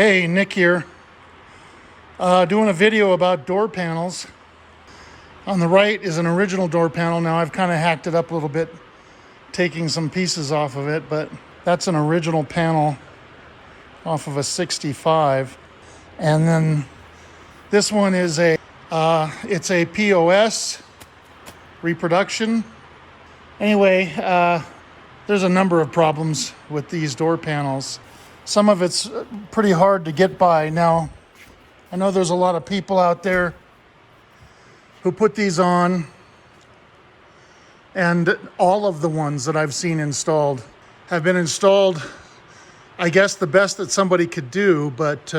Hey, Nick here. Doing a video about door panels. On the right is an original door panel. Now I've kind of hacked it up a little bit, taking some pieces off of it, but that's an original panel off of a 65. And then this one is it's a POS reproduction. Anyway, there's a number of problems with these door panels. Some of it's pretty hard to get by. Now, I know there's a lot of people out there who put these on, and all of the ones that I've seen installed have been installed, I guess, the best that somebody could do, but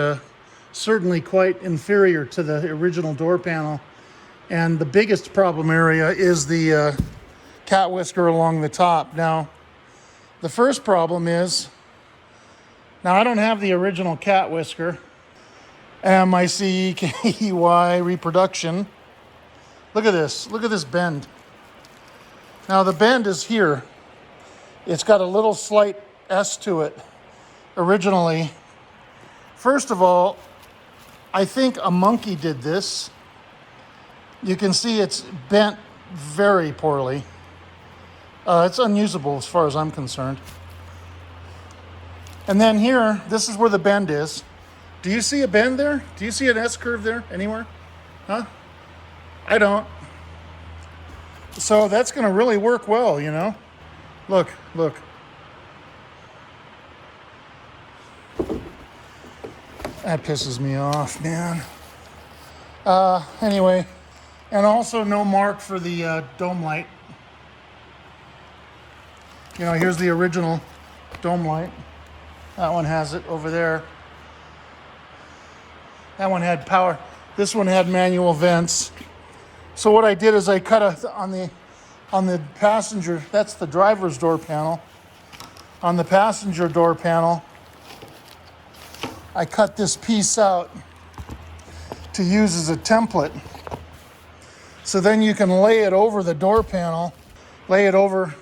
certainly quite inferior to the original door panel. And the biggest problem area is the cat whisker along the top. Now, the first problem is, now I don't have the original cat whisker, MICKEY reproduction. Look at this bend. Now the bend is here. It's got a little slight S to it originally. First of all, I think a monkey did this. You can see it's bent very poorly. It's unusable as far as I'm concerned. And then here, this is where the bend is. Do you see a bend there? Do you see an S-curve there anywhere? Huh? I don't. So that's going to really work well, you know? Look. That pisses me off, man. Anyway, and also no mark for the dome light. You know, here's the original dome light. That one has it over there. That one had power. This one had manual vents. So what I did is I cut on the passenger, that's the driver's door panel. On the passenger door panel, I cut this piece out to use as a template. So then you can lay it over the door panel, lay it over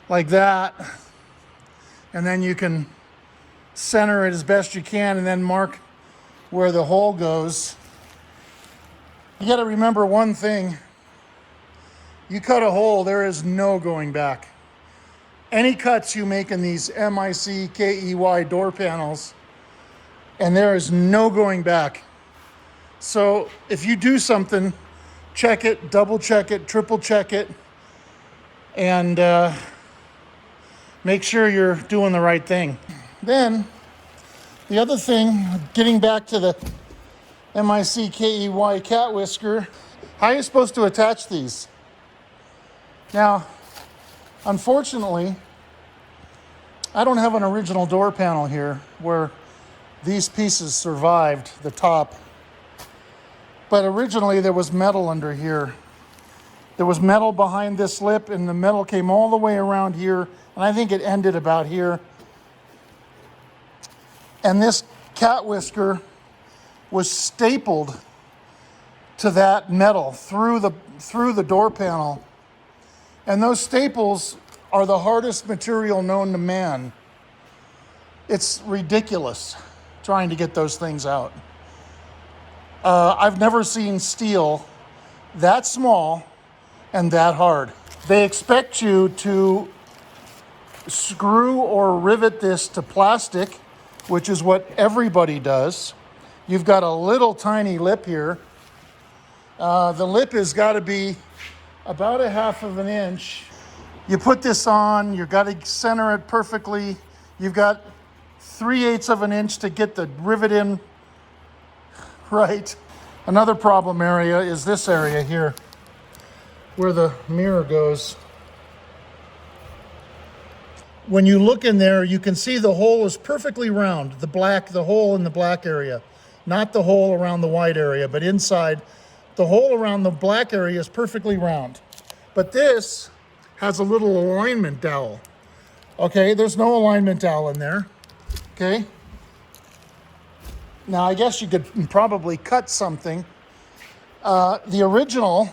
like that, and then you can center it as best you can and then mark where the hole goes. You got to remember one thing. You cut a hole, there is no going back. Any cuts you make in these MICKEY door panels, and there is no going back. So if you do something, check it, double check it, triple check it, and make sure you're doing the right thing. Then, the other thing, getting back to the MICKEY cat whisker, how are you supposed to attach these? Now, unfortunately, I don't have an original door panel here where these pieces survived the top. But originally there was metal under here. There was metal behind this lip, and the metal came all the way around here, and I think it ended about here. And this cat whisker was stapled to that metal through the door panel. And those staples are the hardest material known to man. It's ridiculous trying to get those things out. I've never seen steel that small and that hard. They expect you to screw or rivet this to plastic, which is what everybody does. You've got a little tiny lip here. The lip has got to be about 1/2 of an inch. You put this on, you've got to center it perfectly. You've got 3/8 of an inch to get the rivet in right. Another problem area is this area here, where the mirror goes. When you look in there, you can see the hole is perfectly round. The hole in the black area, not the hole around the white area, but inside, the hole around the black area is perfectly round. But this has a little alignment dowel. Okay, there's no alignment dowel in there. Okay. Now, I guess you could probably cut something. The original,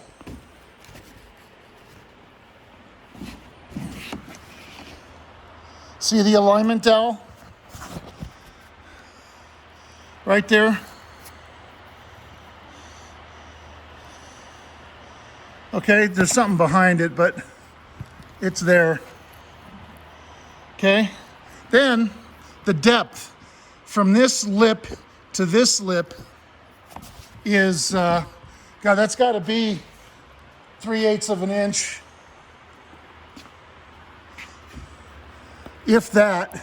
see the alignment dowel? right there. Okay, there's something behind it, but it's there. Okay, then the depth from this lip to this lip is, God, that's got to be 3/8 of an inch, if that.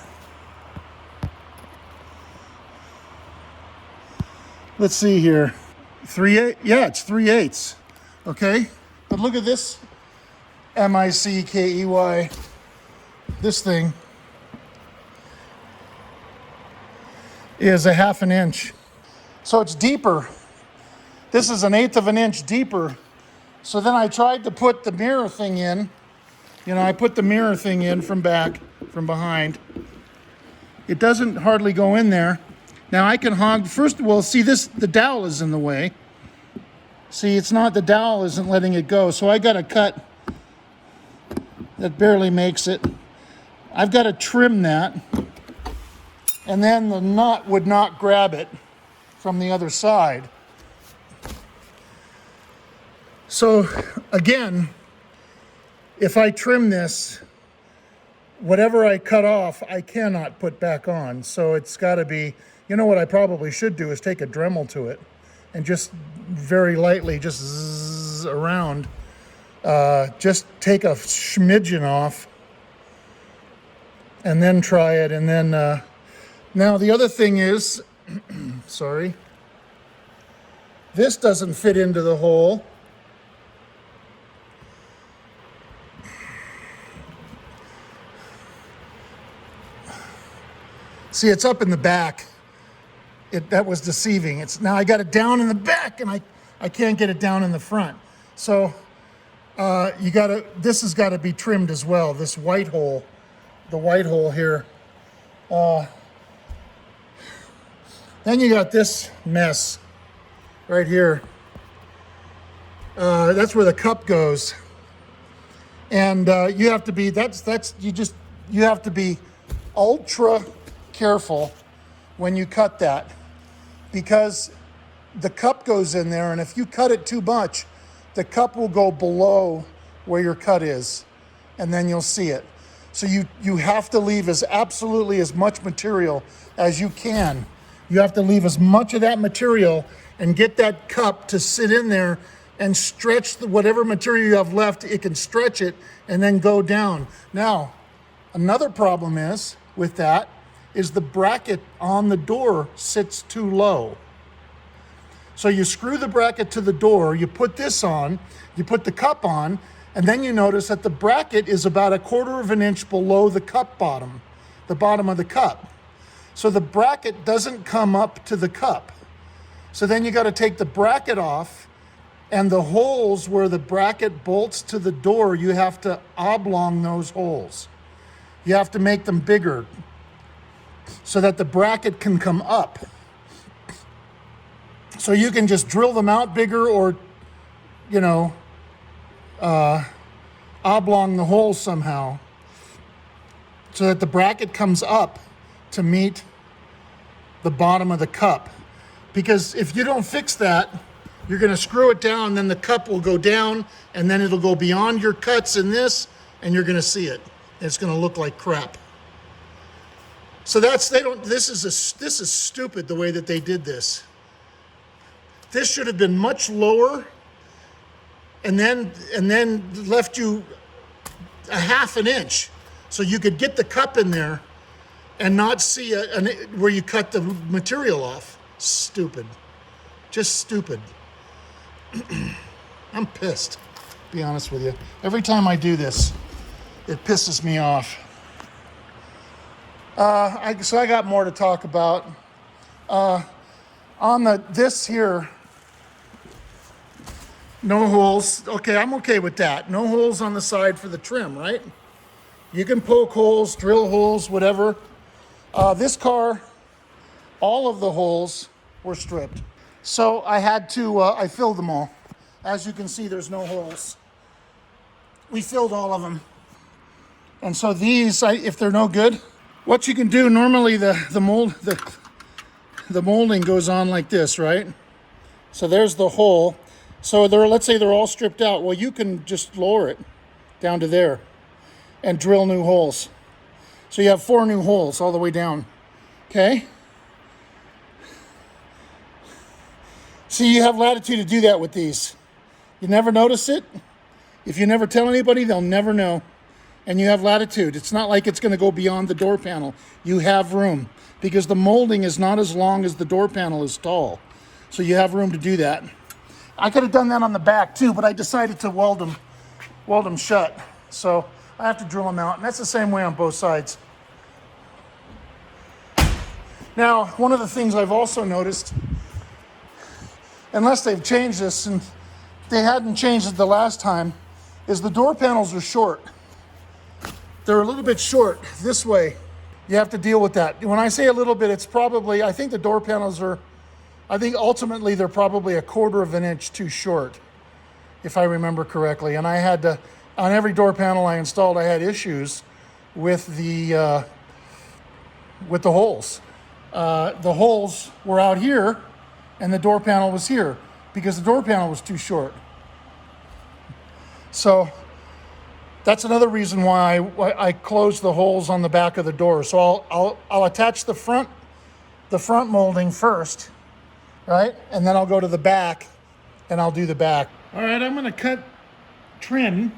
Let's see here, 3/8, yeah, it's 3/8, okay? But look at this MICKEY, this thing is 1/2 an inch. So it's deeper. This is 1/8 of an inch deeper. So then I tried to put the mirror thing in. You know, I put the mirror thing in from behind. It doesn't hardly go in there. Now I can hog, first of all, see this, the dowel is in the way. See, it's not, the dowel isn't letting it go. So I got a cut that barely makes it. I've got to trim that. And then the nut would not grab it from the other side. So again, if I trim this, whatever I cut off, I cannot put back on. So it's got to be, you know what I probably should do is take a Dremel to it and just very lightly just zzz around. Just take a smidgen off and then try it. And then, now the other thing is, sorry, this doesn't fit into the hole. See, it's up in the back. That was deceiving. It's now I got it down in the back and I can't get it down in the front. So this has got to be trimmed as well. This white hole, the white hole here. Then you got this mess right here. That's where the cup goes. And you have to be, you have to be ultra careful when you cut that, because the cup goes in there, and if you cut it too much, the cup will go below where your cut is, and then you'll see it. So you have to leave absolutely as much material as you can. You have to leave as much of that material and get that cup to sit in there and stretch whatever material you have left. It can stretch it and then go down. Now, another problem with that is the bracket on the door sits too low. So you screw the bracket to the door, you put this on, you put the cup on, and then you notice that the bracket is about 1/4 of an inch below the cup bottom, the bottom of the cup. So the bracket doesn't come up to the cup. So then you got to take the bracket off, and the holes where the bracket bolts to the door, you have to oblong those holes. You have to make them bigger so that the bracket can come up. So you can just drill them out bigger, or, you know, oblong the holes somehow so that the bracket comes up to meet the bottom of the cup. Because if you don't fix that, you're going to screw it down, then the cup will go down, and then it'll go beyond your cuts in this, and you're going to see it. It's going to look like crap. So this is stupid the way that they did this. This should have been much lower, and then left you 1/2 an inch, so you could get the cup in there and not see where you cut the material off. Stupid, just stupid. I'm pissed, to be honest with you. Every time I do this, it pisses me off. So I got more to talk about. On this here, no holes. Okay, I'm okay with that. No holes on the side for the trim, right? You can poke holes, drill holes, whatever. This car, all of the holes were stripped. So I had to, I filled them all. As you can see, there's no holes. We filled all of them. And so these, if they're no good, what you can do, normally the the molding goes on like this, right? So there's the hole. So let's say they're all stripped out. Well, you can just lower it down to there and drill new holes. So you have 4 new holes all the way down, okay? See, you have latitude to do that with these. You never notice it. If you never tell anybody, they'll never know. And you have latitude. It's not like it's going to go beyond the door panel. You have room because the molding is not as long as the door panel is tall. So you have room to do that. I could have done that on the back too, but I decided to weld them shut. So I have to drill them out, and that's the same way on both sides. Now, one of the things I've also noticed, unless they've changed this, and they hadn't changed it the last time, is the door panels are short. They're a little bit short this way. You have to deal with that. When I say a little bit, it's probably, I think the door panels are, I think ultimately they're probably 1/4 of an inch too short, if I remember correctly. And I had to, on every door panel I installed, I had issues with the holes. The holes were out here and the door panel was here because the door panel was too short. So that's another reason why I closed the holes on the back of the door. So I'll attach the front molding first, right? And then I'll go to the back and I'll do the back. All right, I'm gonna trim.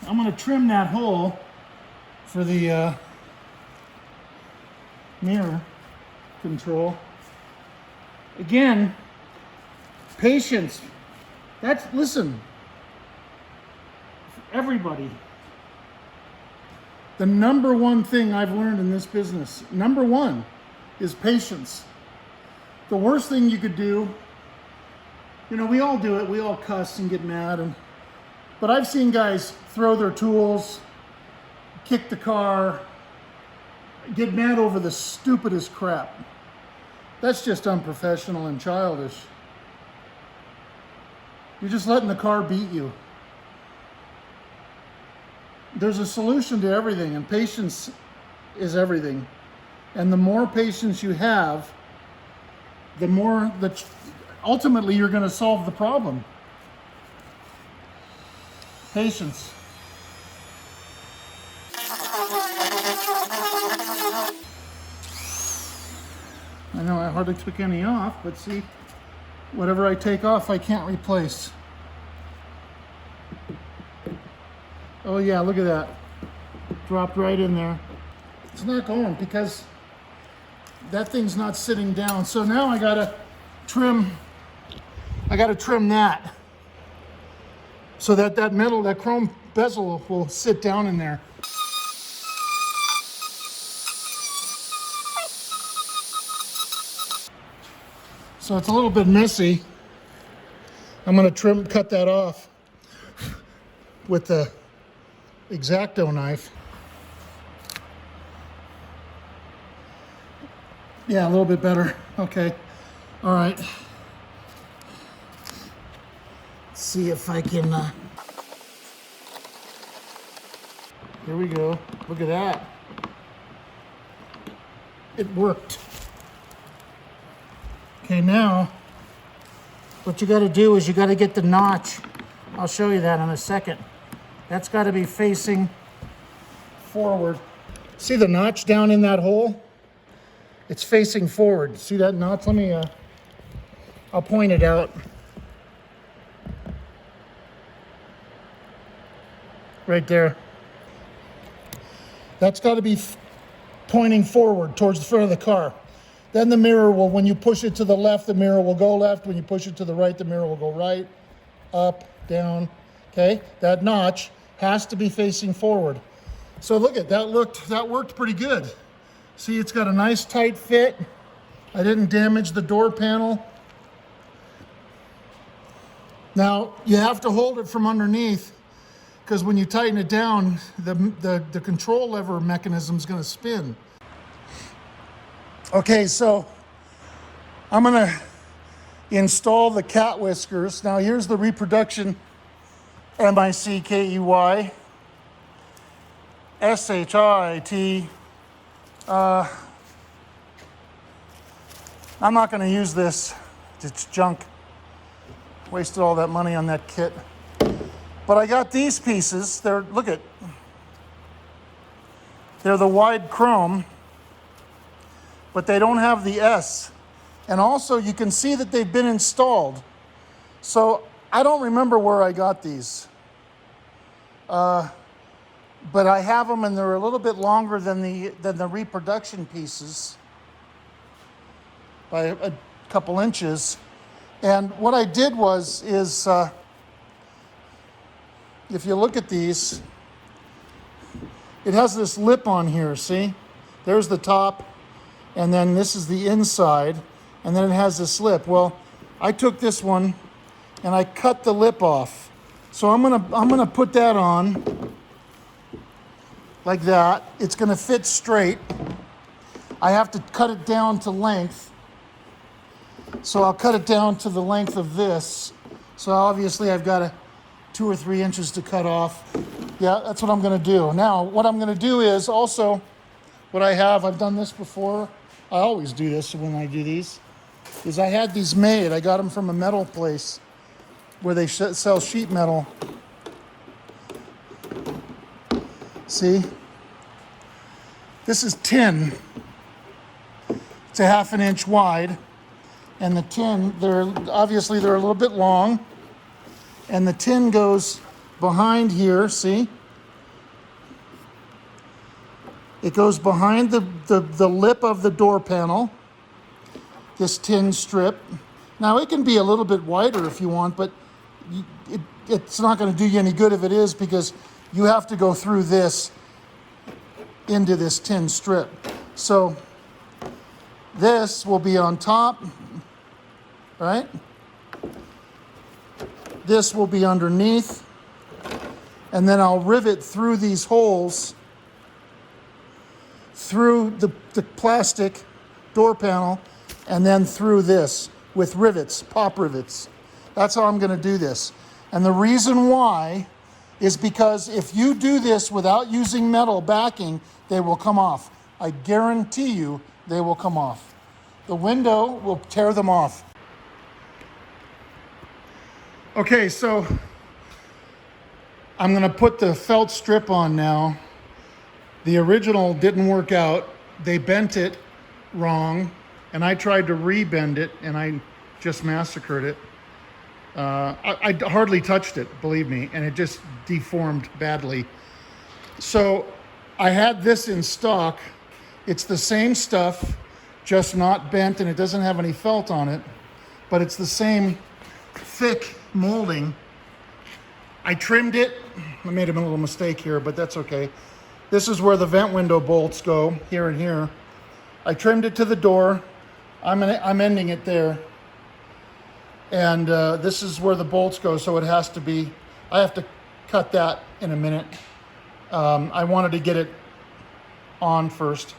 I'm gonna trim that hole for the mirror control. Again, patience. Listen, everybody. The number one thing I've learned in this business, number one, is patience. The worst thing you could do, we all do it, we all cuss and get mad, but I've seen guys throw their tools, kick the car, get mad over the stupidest crap. That's just unprofessional and childish. You're just letting the car beat you. There's a solution to everything, and patience is everything. And the more patience you have, the more that ultimately you're going to solve the problem. Patience. I know I hardly took any off, but see, whatever I take off, I can't replace. Oh yeah, look at that. Dropped right in there. It's not going because that thing's not sitting down. So now I gotta trim that so that metal, that chrome bezel will sit down in there. So it's a little bit messy. I'm gonna cut that off with the X-Acto knife. Yeah, a little bit better. Okay. All right. Let's see if I can. Here we go. Look at that. It worked. Okay, now what you got to do is you got to get the notch. I'll show you that in a second. That's got to be facing forward. See the notch down in that hole? It's facing forward. See that notch? Let me, I'll point it out. Right there. That's got to be pointing forward towards the front of the car. Then the mirror will, when you push it to the left, the mirror will go left. When you push it to the right, the mirror will go right, up, down. Okay? That notch has to be facing forward. So look at that, that worked pretty good. See, it's got a nice tight fit. I didn't damage the door panel. Now, you have to hold it from underneath because when you tighten it down, the control lever mechanism is going to spin. Okay, so I'm going to install the cat whiskers. Now, here's the Reproduction MICKEY SHIT I'm not going to use this. It's junk. Wasted all that money on that kit. But I got these pieces. They're, look at, they're the wide chrome, but they don't have the S. And also you can see that they've been installed. So I don't remember where I got these. But I have them and they're a little bit longer than the reproduction pieces by a couple inches. And what I did is if you look at these, it has this lip on here, see? There's the top, and then this is the inside, and then it has this lip. Well, I took this one and I cut the lip off. So I'm gonna put that on like that. It's gonna fit straight. I have to cut it down to length. So I'll cut it down to the length of this. So obviously I've got 2 or 3 inches to cut off. Yeah, that's what I'm gonna do. Now, what I'm gonna do is also, what I've done this before. I always do this when I do these, is I had these made. I got them from a metal place where they sell sheet metal. See? This is tin. It's a 1/2 inch wide. And the tin, they're a little bit long. And the tin goes behind here, see? It goes behind the lip of the door panel, this tin strip. Now it can be a little bit wider if you want, but it's not going to do you any good if it is, because you have to go through this into this tin strip. So this will be on top, right? This will be underneath, and then I'll rivet through these holes through the plastic door panel, and then through this with rivets, pop rivets. That's how I'm going to do this. And the reason why is because if you do this without using metal backing, they will come off. I guarantee you they will come off. The window will tear them off. Okay, so I'm going to put the felt strip on now. The original didn't work out. They bent it wrong, and I tried to re-bend it, and I just massacred it. I hardly touched it, believe me, and it just deformed badly. So I had this in stock. It's the same stuff, just not bent, and it doesn't have any felt on it, but it's the same thick molding. I trimmed it. I made a little mistake here, but that's okay. This is where the vent window bolts go, here and here. I trimmed it to the door. I'm ending it there. And this is where the bolts go, so it has to be, I have to cut that in a minute. I wanted to get it on first.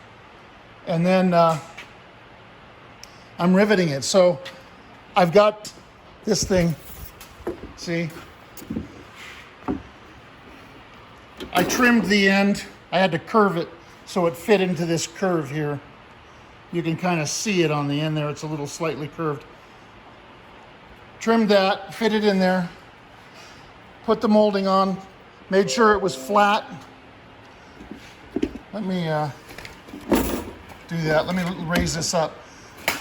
And then I'm riveting it. So I've got this thing, see? I trimmed the end. I had to curve it so it fit into this curve here. You can kind of see it on the end there. It's a little slightly curved. Trimmed that, fit it in there, put the molding on, made sure it was flat. Let me do that. Let me raise this up.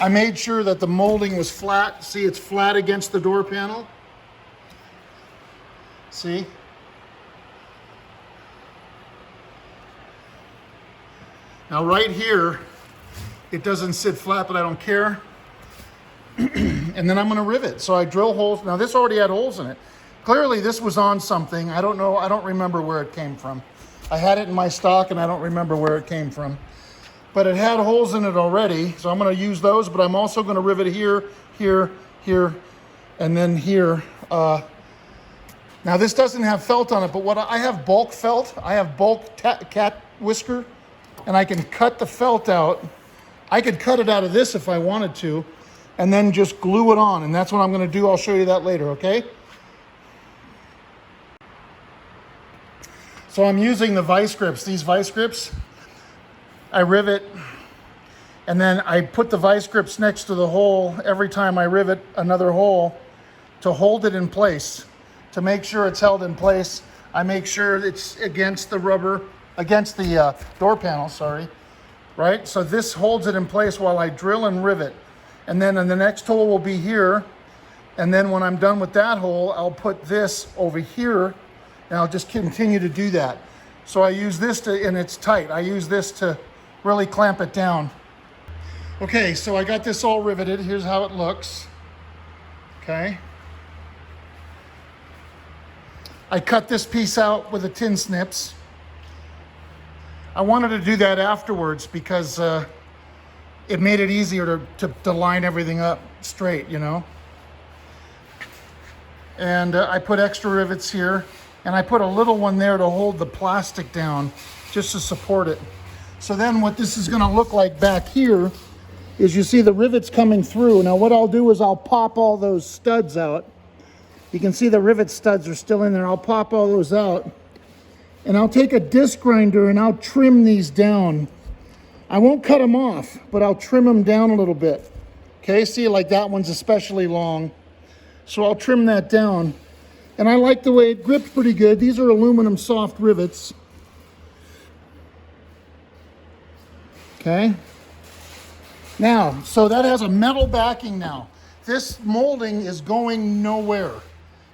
I made sure that the molding was flat. See, it's flat against the door panel. See? Now right here, it doesn't sit flat, but I don't care. And then I'm gonna rivet. So I drill holes. Now this already had holes in it. Clearly this was on something. I don't know, I don't remember where it came from. I had it in my stock and I don't remember where it came from. But it had holes in it already, so I'm gonna use those, but I'm also gonna rivet here, here, here, and then here. Now this doesn't have felt on it, but what I have bulk felt. I have bulk cat whisker, and I can cut the felt out. I could cut it out of this if I wanted to, and then just glue it on, and that's what I'm gonna do. I'll show you that later, okay? So I'm using the vice grips. These vice grips, I rivet And then I put the vice grips next to the hole every time I rivet another hole to hold it in place. To make sure it's held in place, I make sure it's against the rubber, against the door panel, sorry, right? So this holds it in place while I drill and rivet. And then the next hole will be here. And then when I'm done with that hole, I'll put this over here and I'll just continue to do that. So I use this to, and it's tight, I use this to really clamp it down. Okay, so I got this all riveted. Here's how it looks. Okay. I cut this piece out with the tin snips. I wanted to do that afterwards because it made it easier to line everything up straight, you know. And I put extra rivets here, and I put a little one there to hold the plastic down, just to support it. So then what this is gonna look like back here is you see the rivets coming through. Now what I'll do is I'll pop all those studs out. You can see the rivet studs are still in there. I'll pop all those out. And I'll take a disc grinder and I'll trim these down. I won't cut them off, but I'll trim them down a little bit. Okay, see, like that one's especially long. So I'll trim that down. And I like the way it gripped pretty good. These are aluminum soft rivets. Okay. Now, so that has a metal backing now. This molding is going nowhere.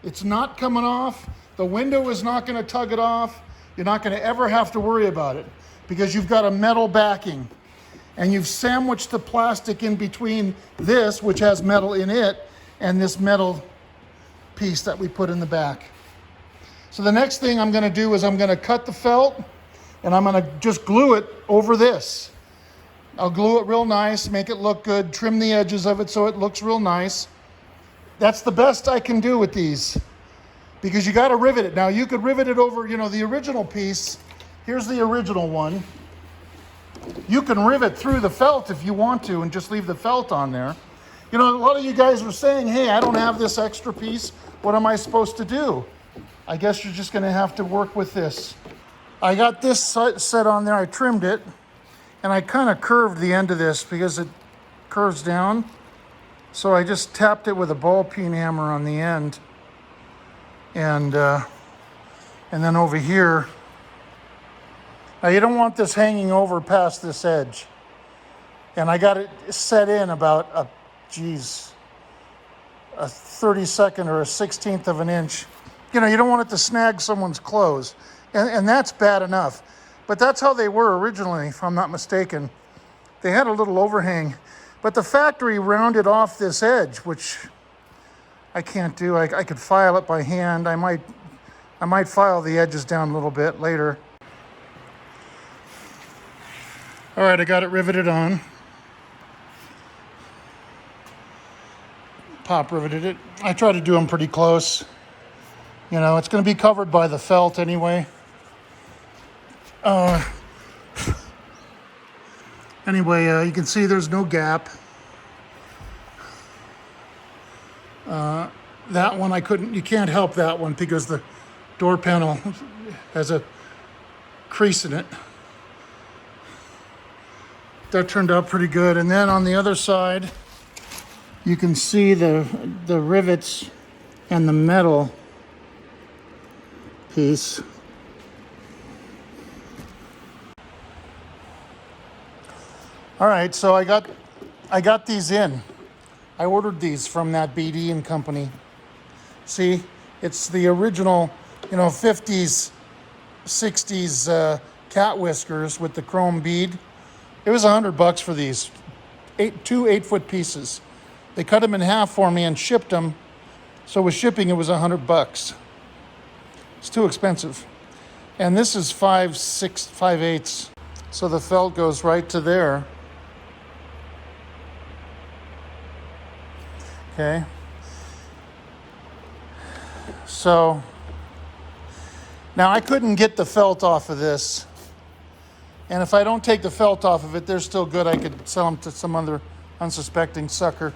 It's not coming off. The window is not going to tug it off. You're not going to ever have to worry about it because you've got a metal backing. And you've sandwiched the plastic in between this, which has metal in it, and this metal piece that we put in the back. So the next thing I'm going to do is I'm going to cut the felt and I'm going to just glue it over this. I'll glue it real nice, make it look good, trim the edges of it so it looks real nice. That's the best I can do with these because you got to rivet it. Now you could rivet it over, you know, the original piece. Here's the original one. You can rivet through the felt if you want to and just leave the felt on there. You know, a lot of you guys were saying, hey, I don't have this extra piece. What am I supposed to do? I guess you're just going to have to work with this. I got this set on there. I trimmed it. And I kind of curved the end of this because it curves down. So I just tapped it with a ball peen hammer on the end. And then over here, now you don't want this hanging over past this edge. And I got it set in about a 32nd or a 16th of an inch. You know, you don't want it to snag someone's clothes. And that's bad enough. But that's how they were originally, if I'm not mistaken. They had a little overhang. But the factory rounded off this edge, which I can't do. I could file it by hand. I might file the edges down a little bit later. All right, I got it riveted on. Pop riveted it. I try to do them pretty close. You know, it's going to be covered by the felt anyway. Anyway, you can see there's no gap. That one you can't help that one because the door panel has a crease in it. That turned out pretty good. And then on the other side, you can see the rivets and the metal piece. All right, so I got these in. I ordered these from that BD and company. See, it's the original, you know, 50s, 60s cat whiskers with the chrome bead. It was $100 for these, two 8-foot pieces. They cut them in half for me and shipped them. So with shipping, it was $100. It's too expensive. And this is 5/8. So the felt goes right to there. Okay. So now I couldn't get the felt off of this. And if I don't take the felt off of it, they're still good. I could sell them to some other unsuspecting sucker.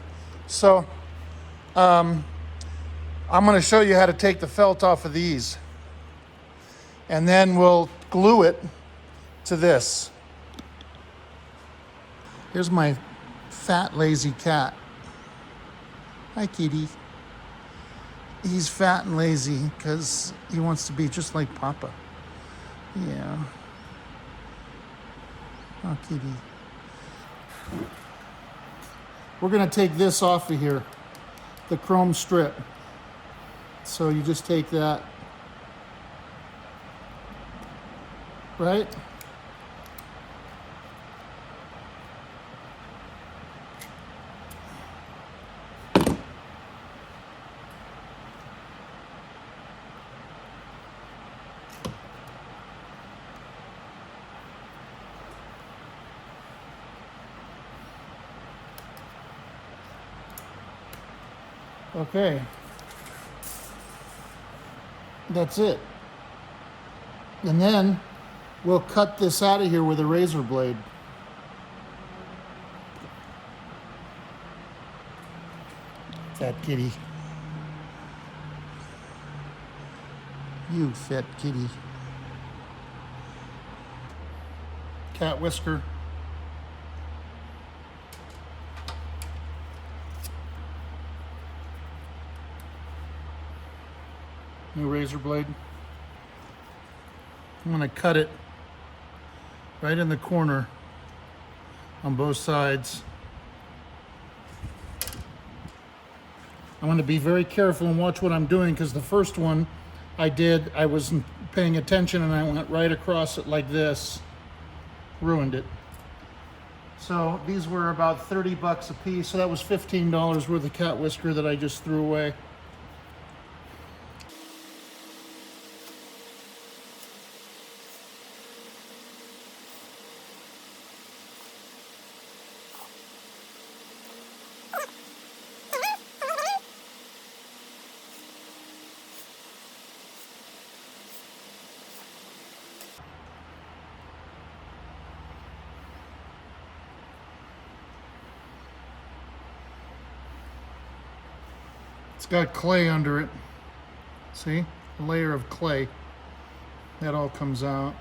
So I'm going to show you how to take the felt off of these. And then we'll glue it to this. Here's my fat, lazy cat. Hi, Cutie. He's fat and lazy because he wants to be just like Papa. Yeah. Oh, Cutie. We're going to take this off of here, the chrome strip. So you just take that, right? Okay. That's it. And then we'll cut this out of here with a razor blade. Fat kitty. You fat kitty. Cat whisker. New razor blade. I'm going to cut it right in the corner on both sides. I'm going to be very careful and watch what I'm doing, because the first one I wasn't paying attention and I went right across it like this. Ruined it. So these were about 30 bucks a piece, so that was $15 worth of cat whisker that I just threw away. It's got clay under it. See? A layer of clay. That all comes out.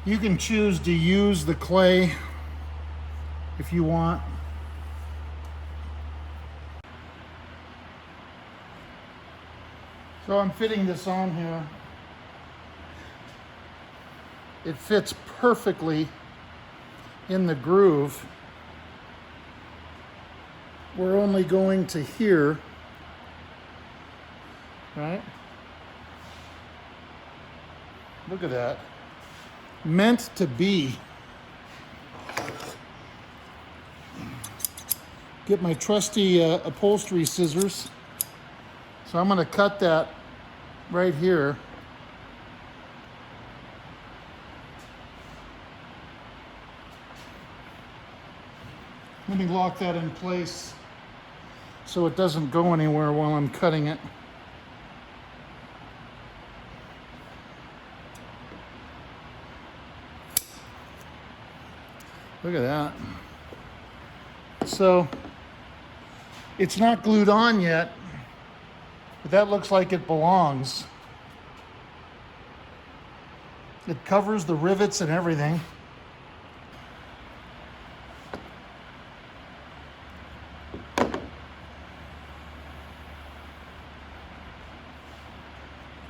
You can choose to use the clay if you want. So I'm fitting this on here. It fits perfectly in the groove. We're only going to here, right? Look at that. Meant to be. Get my trusty upholstery scissors. So I'm going to cut that right here. Let me lock that in place so it doesn't go anywhere while I'm cutting it. Look at that. So it's not glued on yet, but that looks like it belongs. It covers the rivets and everything.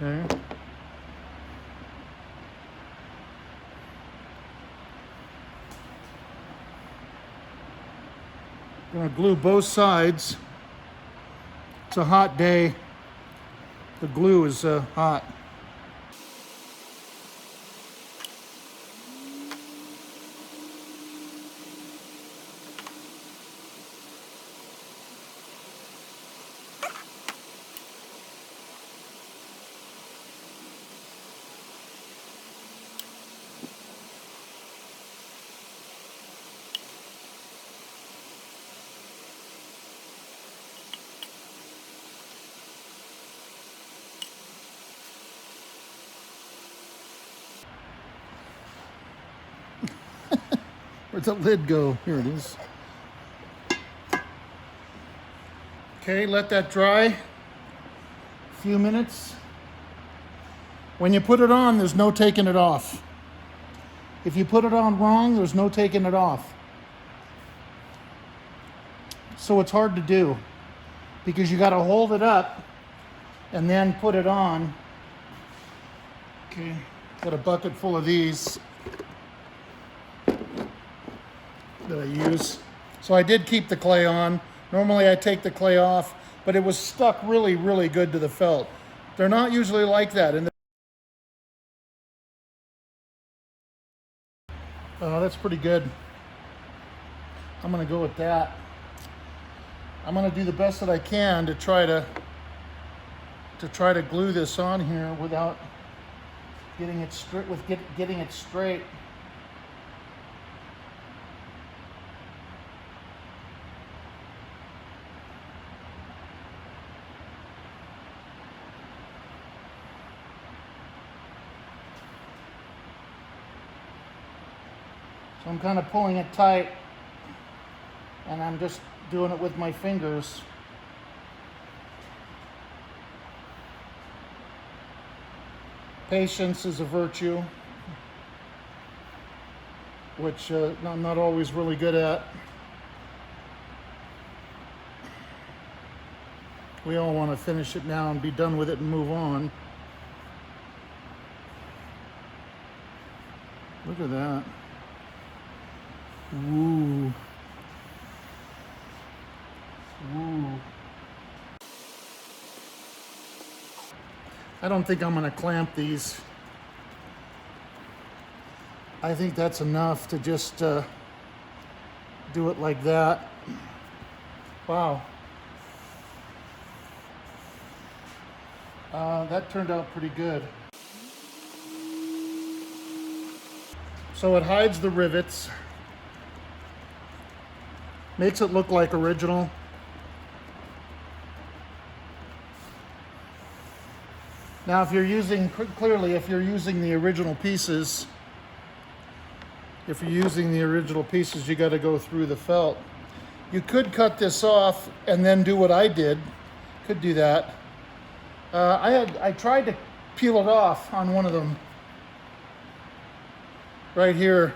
Okay. Gonna glue both sides. It's a hot day. The glue is hot. Where'd the lid go? Here it is. Okay, let that dry a few minutes. When you put it on, there's no taking it off. If you put it on wrong, there's no taking it off. So it's hard to do because you got to hold it up and then put it on. Okay, got a bucket full of these that I use. So I did keep the clay on. Normally I take the clay off, but it was stuck really, really good to the felt. They're not usually like that. That's pretty good. I'm gonna go with that. I'm gonna do the best that I can to try to glue this on here without getting it straight. Getting it straight. So I'm kind of pulling it tight, and I'm just doing it with my fingers. Patience is a virtue, which I'm not always really good at. We all want to finish it now and be done with it and move on. Look at that. Ooh. Ooh. I don't think I'm going to clamp these. I think that's enough to just do it like that. Wow. That turned out pretty good. So it hides the rivets. Makes it look like original. Now if you're using, clearly if you're using the original pieces, you got to go through the felt. You could cut this off and then do what I did. Could do that. I tried to peel it off on one of them. Right here.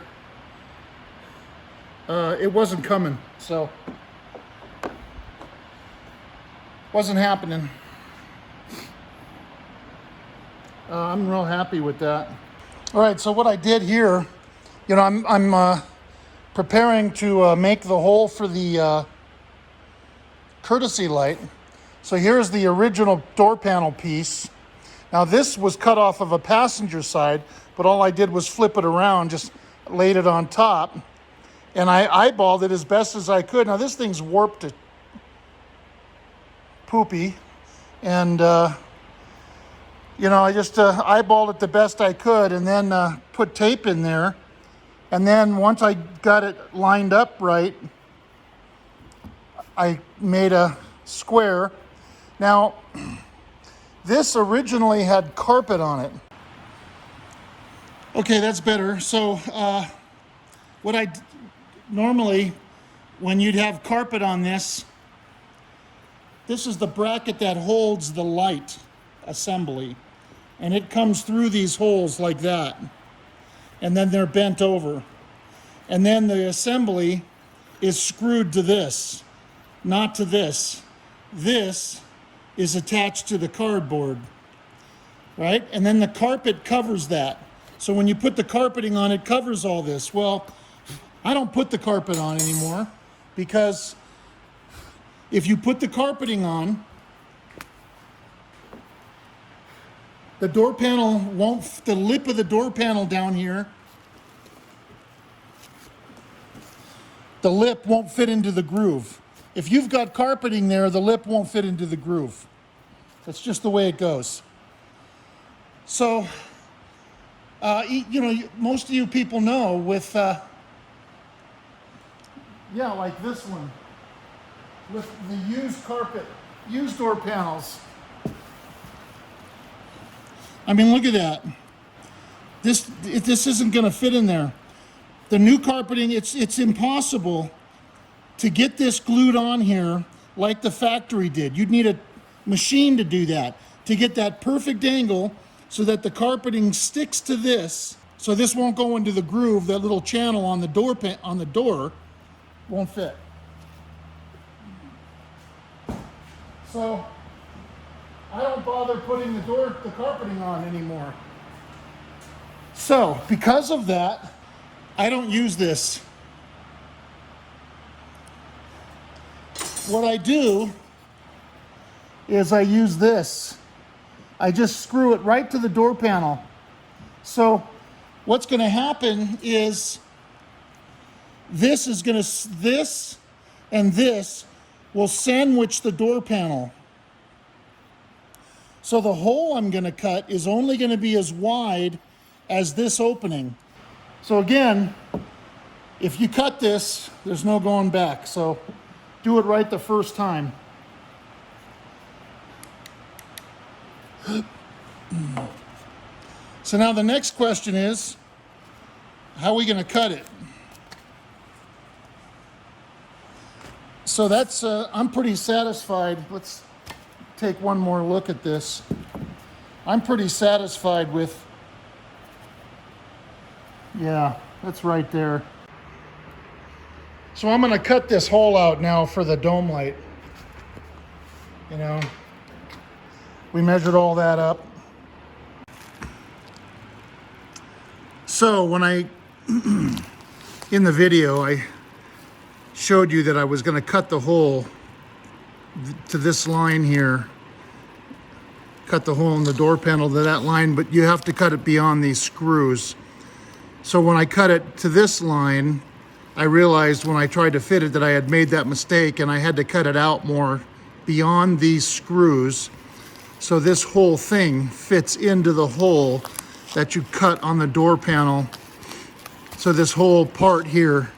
It wasn't coming, so wasn't happening. I'm real happy with that. All right, so what I did here, you know, I'm preparing to make the hole for the Curtesy light. So here's the original door panel piece. Now this was cut off of a passenger side, but all I did was flip it around, just laid it on top. And I eyeballed it as best as I could. Now this thing's warped to poopy. And, you know, I just eyeballed it the best I could and then put tape in there. And then once I got it lined up right, I made a square. Now, this originally had carpet on it. Okay, that's better. So normally, when you'd have carpet on this is the bracket that holds the light assembly. And it comes through these holes like that. And then they're bent over. And then the assembly is screwed to this, not to this. This is attached to the cardboard, right? And then the carpet covers that. So when you put the carpeting on, it covers all this. Well, I don't put the carpet on anymore because if you put the carpeting on, the door panel the lip of the door panel down here, the lip won't fit into the groove. If you've got carpeting there, the lip won't fit into the groove. That's just the way it goes. So, you know, most of you people know with, yeah, like this one, with the used door panels. I mean, look at that. This isn't going to fit in there. The new carpeting, it's impossible to get this glued on here like the factory did. You'd need a machine to do that, to get that perfect angle so that the carpeting sticks to this. So this won't go into the groove. That little channel on the door won't fit. So I don't bother putting the carpeting on anymore. So because of that, I don't use this. What I do is I use this. I just screw it right to the door panel. So what's going to happen is this and this will sandwich the door panel. So the hole I'm going to cut is only going to be as wide as this opening. So again, if you cut this, there's no going back. So do it right the first time. So now the next question is, how are we going to cut it? So that's, I'm pretty satisfied. Let's take one more look at this. I'm pretty satisfied with, yeah, that's right there. So I'm going to cut this hole out now for the dome light. You know, we measured all that up. So when in the video, I showed you that I was going to cut the hole to this line here. Cut the hole in the door panel to that line, but you have to cut it beyond these screws. So when I cut it to this line, I realized when I tried to fit it that I had made that mistake and I had to cut it out more beyond these screws. So this whole thing fits into the hole that you cut on the door panel. So this whole part here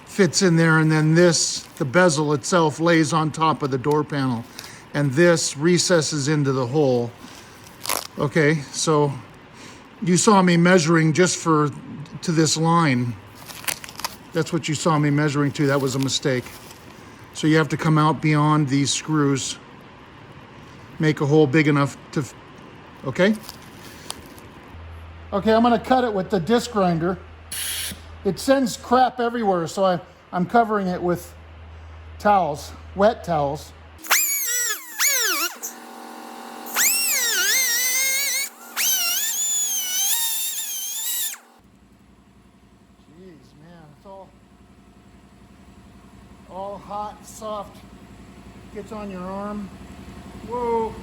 fits in there, and then the bezel itself lays on top of the door panel, and this recesses into the hole. Okay, so you saw me measuring just to this line. That's what you saw me measuring to. That was a mistake. So you have to come out beyond these screws, make a hole big enough to, okay? Okay, I'm gonna cut it with the disc grinder. It sends crap everywhere, so I'm covering it with towels, wet towels. Jeez, man, it's all hot, soft. Gets on your arm. Whoa.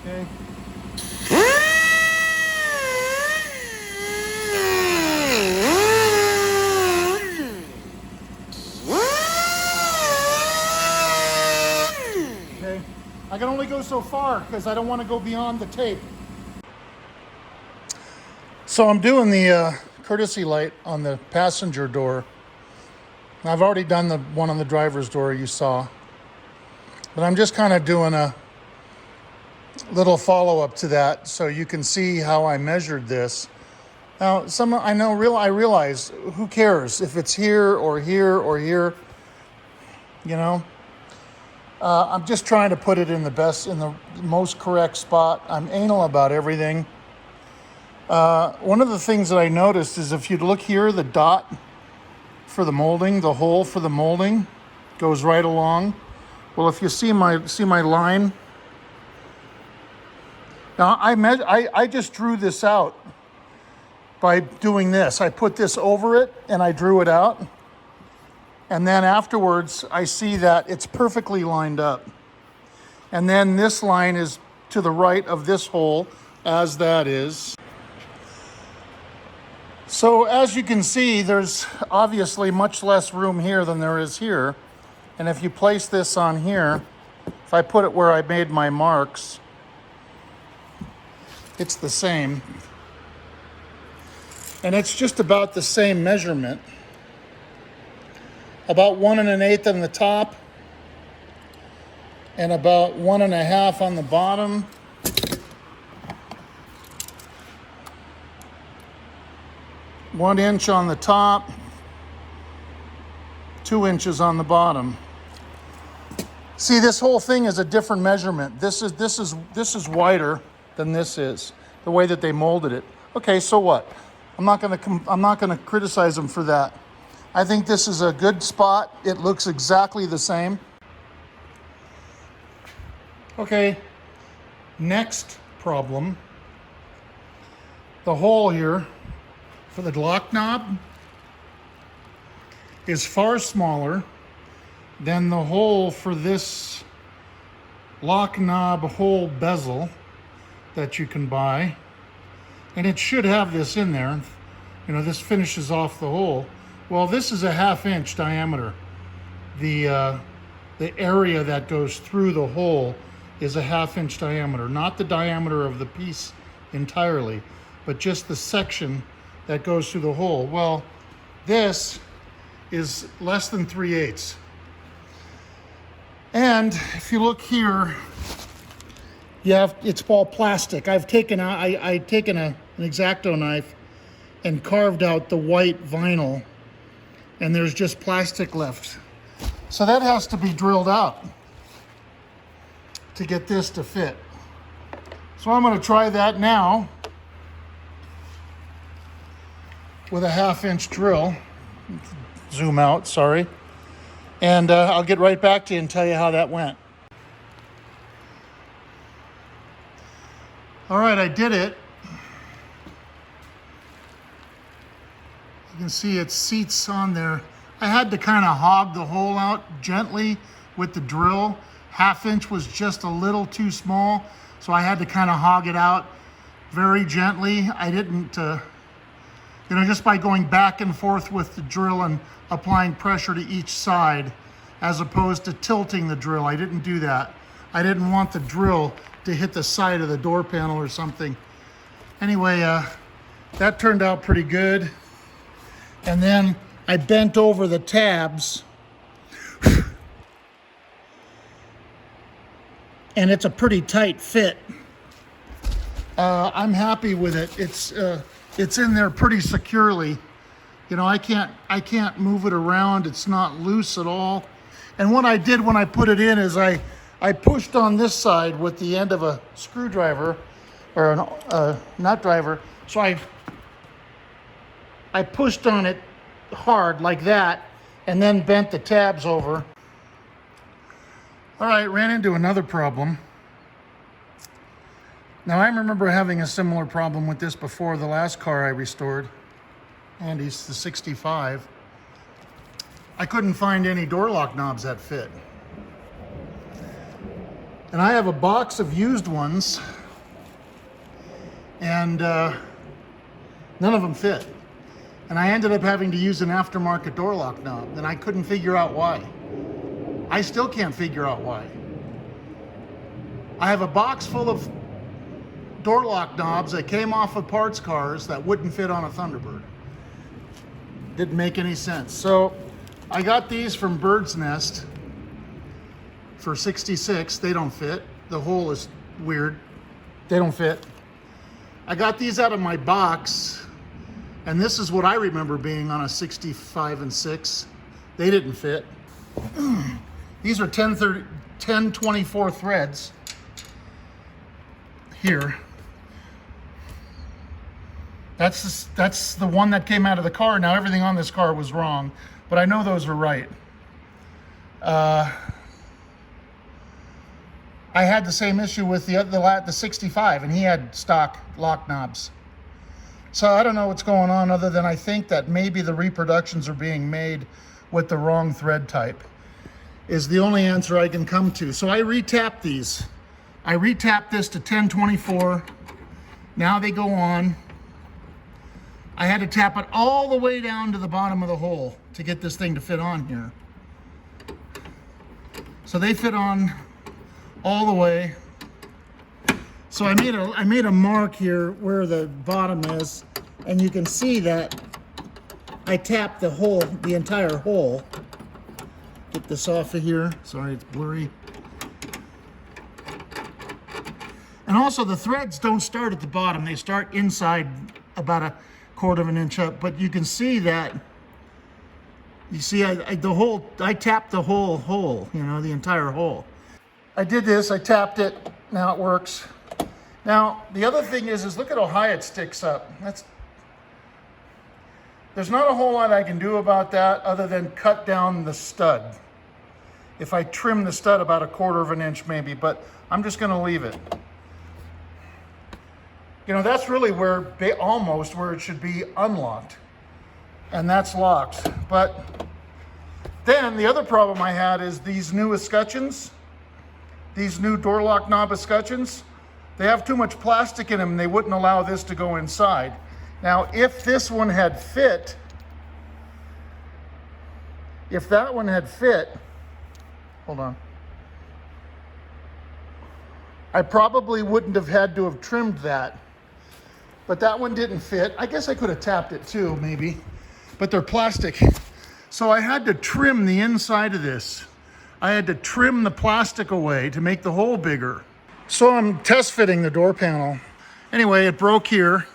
Okay. I can only go so far because I don't want to go beyond the tape. So I'm doing the courtesy light on the passenger door. I've already done the one on the driver's door you saw. But I'm just kind of doing a little follow-up to that so you can see how I measured this. Now, I realize, who cares if it's here or here or here, you know? I'm just trying to put it in the most correct spot. I'm anal about everything. One of the things that I noticed is if you look here, the dot for the molding, the hole for the molding goes right along. Well, if you see my line, now I just drew this out by doing this. I put this over it and I drew it out. And then afterwards, I see that it's perfectly lined up. And then this line is to the right of this hole, as that is. So as you can see, there's obviously much less room here than there is here. And if you place this on here, if I put it where I made my marks, it's the same. And it's just about the same measurement. About 1 1/8 on the top and about 1 1/2 on the bottom. One inch on the top, 2 inches on the bottom. See, this whole thing is a different measurement. This is wider than this is. the way that they molded it. Okay, so what? I'm not gonna criticize them for that. I think this is a good spot. It looks exactly the same. Okay, next problem. The hole here for the lock knob is far smaller than the hole for this lock knob hole bezel that you can buy. And it should have this in there. You know, this finishes off the hole. Well, this is a 1/2 inch diameter. The area that goes through the hole is a 1/2 inch diameter, not the diameter of the piece entirely, but just the section that goes through the hole. Well, this is less than 3/8. And if you look here, it's all plastic. I've taken an X-Acto knife and carved out the white vinyl, and there's just plastic left. So that has to be drilled out to get this to fit. So I'm going to try that now with a 1/2 inch drill. Zoom out, sorry. And I'll get right back to you and tell you how that went. All right, I did it. You can see it seats on there. I had to kind of hog the hole out gently with the drill. 1/2 inch was just a little too small, so I had to kind of hog it out very gently. I didn't, just by going back and forth with the drill and applying pressure to each side, as opposed to tilting the drill. I didn't do that. I didn't want the drill to hit the side of the door panel or something. Anyway, that turned out pretty good. And then I bent over the tabs, and it's a pretty tight fit. I'm happy with it. It's in there pretty securely. You know, I can't move it around. It's not loose at all. And what I did when I put it in is I pushed on this side with the end of a screwdriver or a nut driver. So I pushed on it hard like that and then bent the tabs over. All right, ran into another problem. Now I remember having a similar problem with this before, the last car I restored, Andy's, the 65. I couldn't find any door lock knobs that fit. And I have a box of used ones, and none of them fit. And I ended up having to use an aftermarket door lock knob, and I couldn't figure out why. I still can't figure out why. I have a box full of door lock knobs that came off of parts cars that wouldn't fit on a Thunderbird. Didn't make any sense. So I got these from Bird's Nest for $66. They don't fit. The hole is weird. They don't fit. I got these out of my box, and this is what I remember being on a 65 and 6. They didn't fit. These are 1024 threads here. That's the one that came out of the car. Now everything on this car was wrong, but I know those were right. I had the same issue with the 65, and he had stock lock knobs. So I don't know what's going on, other than I think that maybe the reproductions are being made with the wrong thread type, is the only answer I can come to. So I retapped these. I retapped this to 1024. Now they go on. I had to tap it all the way down to the bottom of the hole to get this thing to fit on here. So they fit on all the way. So I made a mark here where the bottom is, and you can see that I tapped the hole, the entire hole. Get this off of here. Sorry, it's blurry. And also the threads don't start at the bottom. They start inside about a 1/4 inch up, but you can see that, you see I tapped the whole hole, the entire hole. I did this, I tapped it, now it works. Now, the other thing is look at how high it sticks up. There's not a whole lot I can do about that other than cut down the stud. If I trim the stud about 1/4 of an inch maybe, but I'm just gonna leave it. You know, that's really almost where it should be unlocked. And that's locked. But then the other problem I had is these new escutcheons, these new door lock knob escutcheons, they have too much plastic in them and they wouldn't allow this to go inside. Now, if this one had fit, if that one had fit, hold on, I probably wouldn't have had to have trimmed that. But that one didn't fit. I guess I could have tapped it too, maybe, but they're plastic. So I had to trim the inside of this. I had to trim the plastic away to make the hole bigger. So I'm test fitting the door panel. Anyway, it broke here.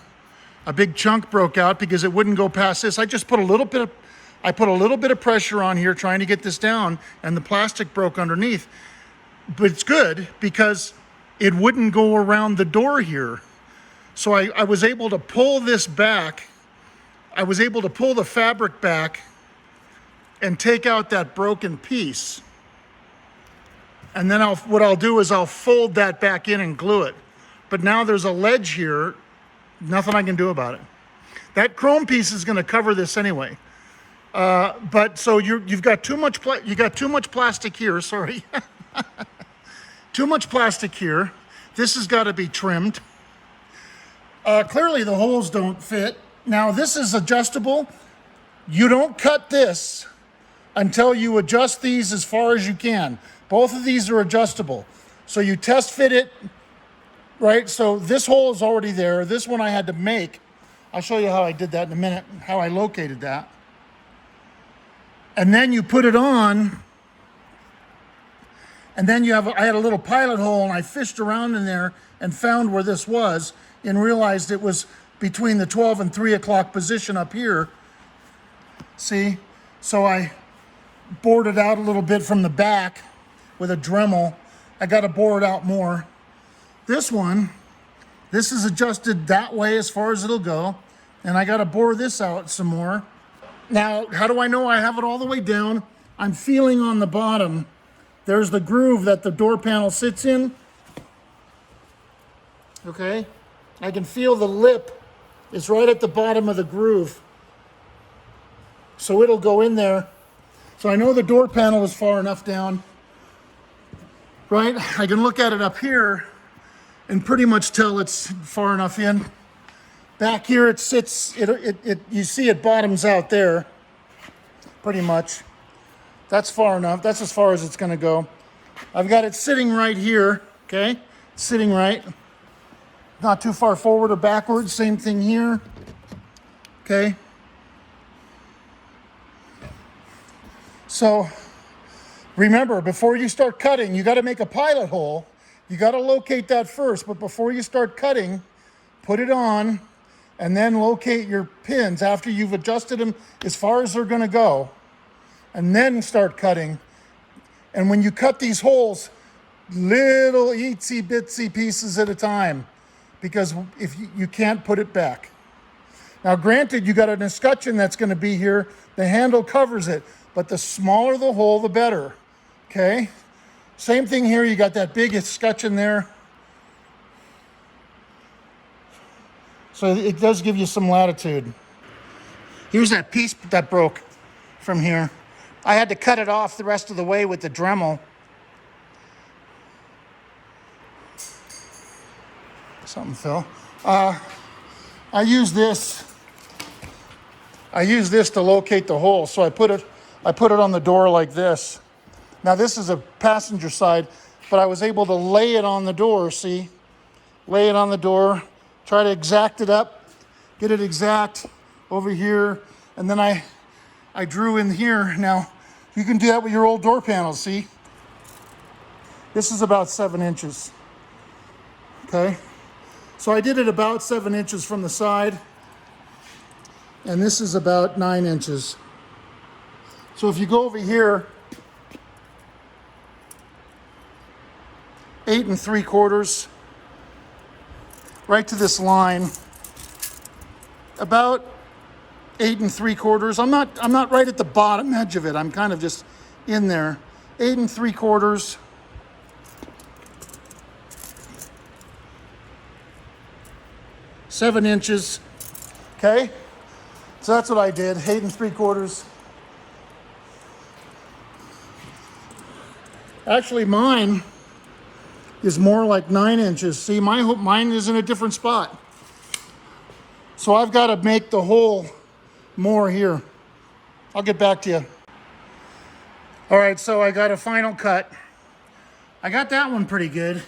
A big chunk broke out because it wouldn't go past this. I put a little bit of pressure on here trying to get this down, and the plastic broke underneath. But it's good because it wouldn't go around the door here. So I was able to pull this back. I was able to pull the fabric back and take out that broken piece. And then what I'll do is I'll fold that back in and glue it. But now there's a ledge here. Nothing I can do about it. That chrome piece is going to cover this anyway. But so you've got too much plastic here. Sorry, too much plastic here. This has got to be trimmed. Clearly the holes don't fit. Now this is adjustable. You don't cut this until you adjust these as far as you can. Both of these are adjustable. So you test fit it. Right, so this hole is already there. This one I had to make. I'll show you how I did that in a minute, how I located that. And then you put it on, and then I had a little pilot hole, and I fished around in there and found where this was and realized it was between the 12 and 3 o'clock position up here. See? So I bored it out a little bit from the back with a Dremel. I got to bore it out more. This is adjusted that way as far as it'll go. And I got to bore this out some more. Now, how do I know I have it all the way down? I'm feeling on the bottom. There's the groove that the door panel sits in. Okay? I can feel the lip is right at the bottom of the groove. So it'll go in there. So I know the door panel is far enough down. Right? I can look at it up here and pretty much tell it's far enough in. Back here it sits, you see it bottoms out there, pretty much. That's far enough, that's as far as it's gonna go. I've got it sitting right here, okay? Sitting right. Not too far forward or backwards, same thing here, okay? So, remember, before you start cutting, you gotta make a pilot hole. You got to locate that first, but before you start cutting, put it on and then locate your pins after you've adjusted them as far as they're going to go, and then start cutting. And when you cut these holes, little itsy bitsy pieces at a time, because if you can't put it back. Now granted, you got an escutcheon that's going to be here, the handle covers it, but the smaller the hole, the better, okay? Same thing here, you got that big escutcheon there. So it does give you some latitude. Here's that piece that broke from here. I had to cut it off the rest of the way with the Dremel. Something fell. I use this to locate the hole. So I put it on the door like this. Now this is a passenger side, but I was able to lay it on the door, see? Lay it on the door, try to exact it up, get it exact over here, and then I drew in here. Now, you can do that with your old door panels, see? This is about 7 inches, okay? So I did it about 7 inches from the side, and this is about 9 inches. So if you go over here, 8 3/4, right to this line, about 8 3/4. I'm not right at the bottom edge of it. I'm kind of just in there. 8 3/4. Seven inches. Okay? So that's what I did. 8 3/4. Actually, mine is more like 9 inches. See, mine is in a different spot. So I've got to make the hole more here. I'll get back to you. All right, so I got a final cut. I got that one pretty good.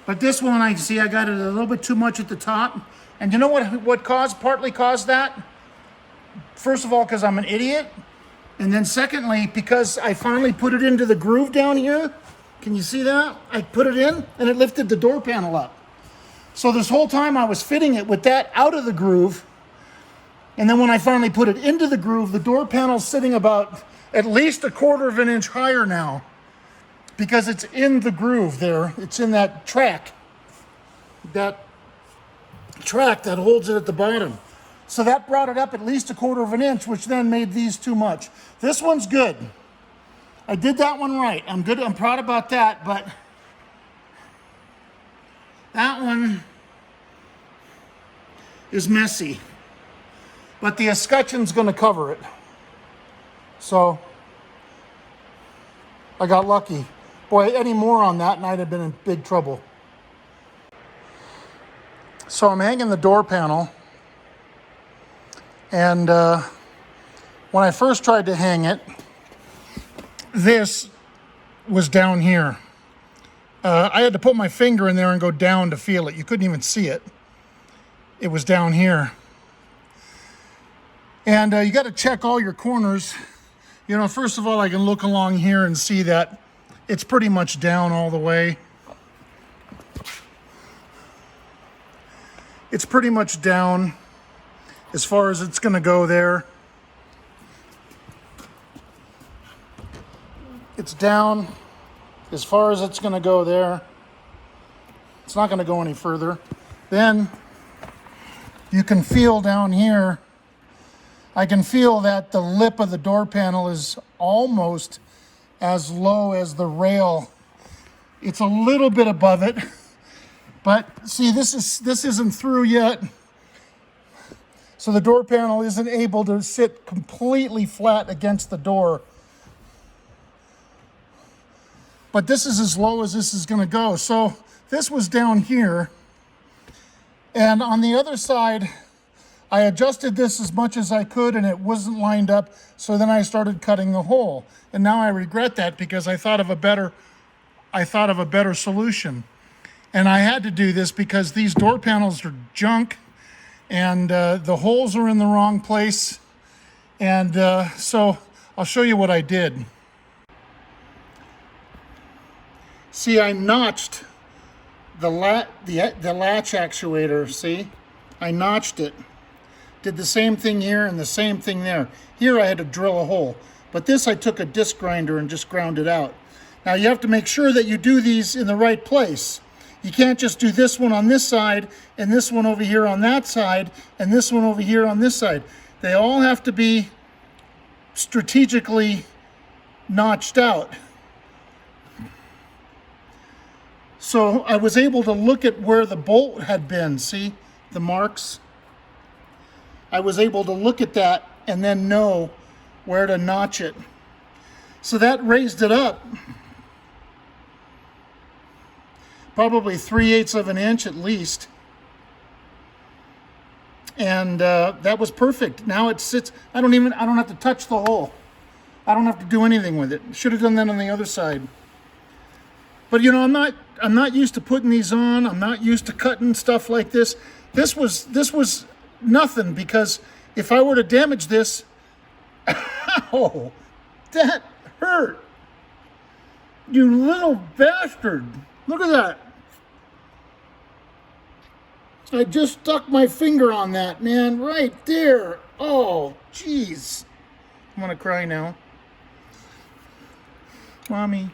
But this one, I got it a little bit too much at the top. And you know what partly caused that? First of all, because I'm an idiot. And then secondly, because I finally put it into the groove down here. Can you see that? I put it in and it lifted the door panel up. So this whole time I was fitting it with that out of the groove. And then when I finally put it into the groove, the door panel's sitting about at least 1/4 of an inch higher now. Because it's in the groove there. It's in that track. That track that holds it at the bottom. So that brought it up at least 1/4 of an inch, which then made these too much. This one's good. I did that one right. I'm good. I'm proud about that, but that one is messy. But the escutcheon's going to cover it. So I got lucky. Boy, any more on that and I'd have been in big trouble. So I'm hanging the door panel. And when I first tried to hang it, this was down here. I had to put my finger in there and go down to feel it. You couldn't even see it. It was down here. And you got to check all your corners. You know, first of all, I can look along here and see that it's pretty much down all the way. It's pretty much down as far as it's going to go there. It's down as far as it's going to go there. It's not going to go any further. Then you can feel down here, I can feel that the lip of the door panel is almost as low as the rail. It's a little bit above it, but see, this isn't through yet. So the door panel isn't able to sit completely flat against the door. But this is as low as this is going to go. So this was down here. And on the other side, I adjusted this as much as I could and it wasn't lined up. So then I started cutting the hole. And now I regret that because I thought of a better solution. And I had to do this because these door panels are junk and the holes are in the wrong place. And so I'll show you what I did. See, I notched the latch actuator, see? I notched it. Did the same thing here and the same thing there. Here I had to drill a hole. But this I took a disc grinder and just ground it out. Now you have to make sure that you do these in the right place. You can't just do this one on this side and this one over here on that side and this one over here on this side. They all have to be strategically notched out. So I was able to look at where the bolt had been, see the marks? I was able to look at that and then know where to notch it. So that raised it up probably 3/8 of an inch at least. And that was perfect. Now it sits, I don't have to touch the hole. I don't have to do anything with it. Should have done that on the other side. But you know, I'm not used to putting these on. I'm not used to cutting stuff like this. This was nothing, because if I were to damage this, oh, that hurt. You little bastard. Look at that. I just stuck my finger on that, man, right there. Oh, jeez. I'm gonna cry now. Mommy.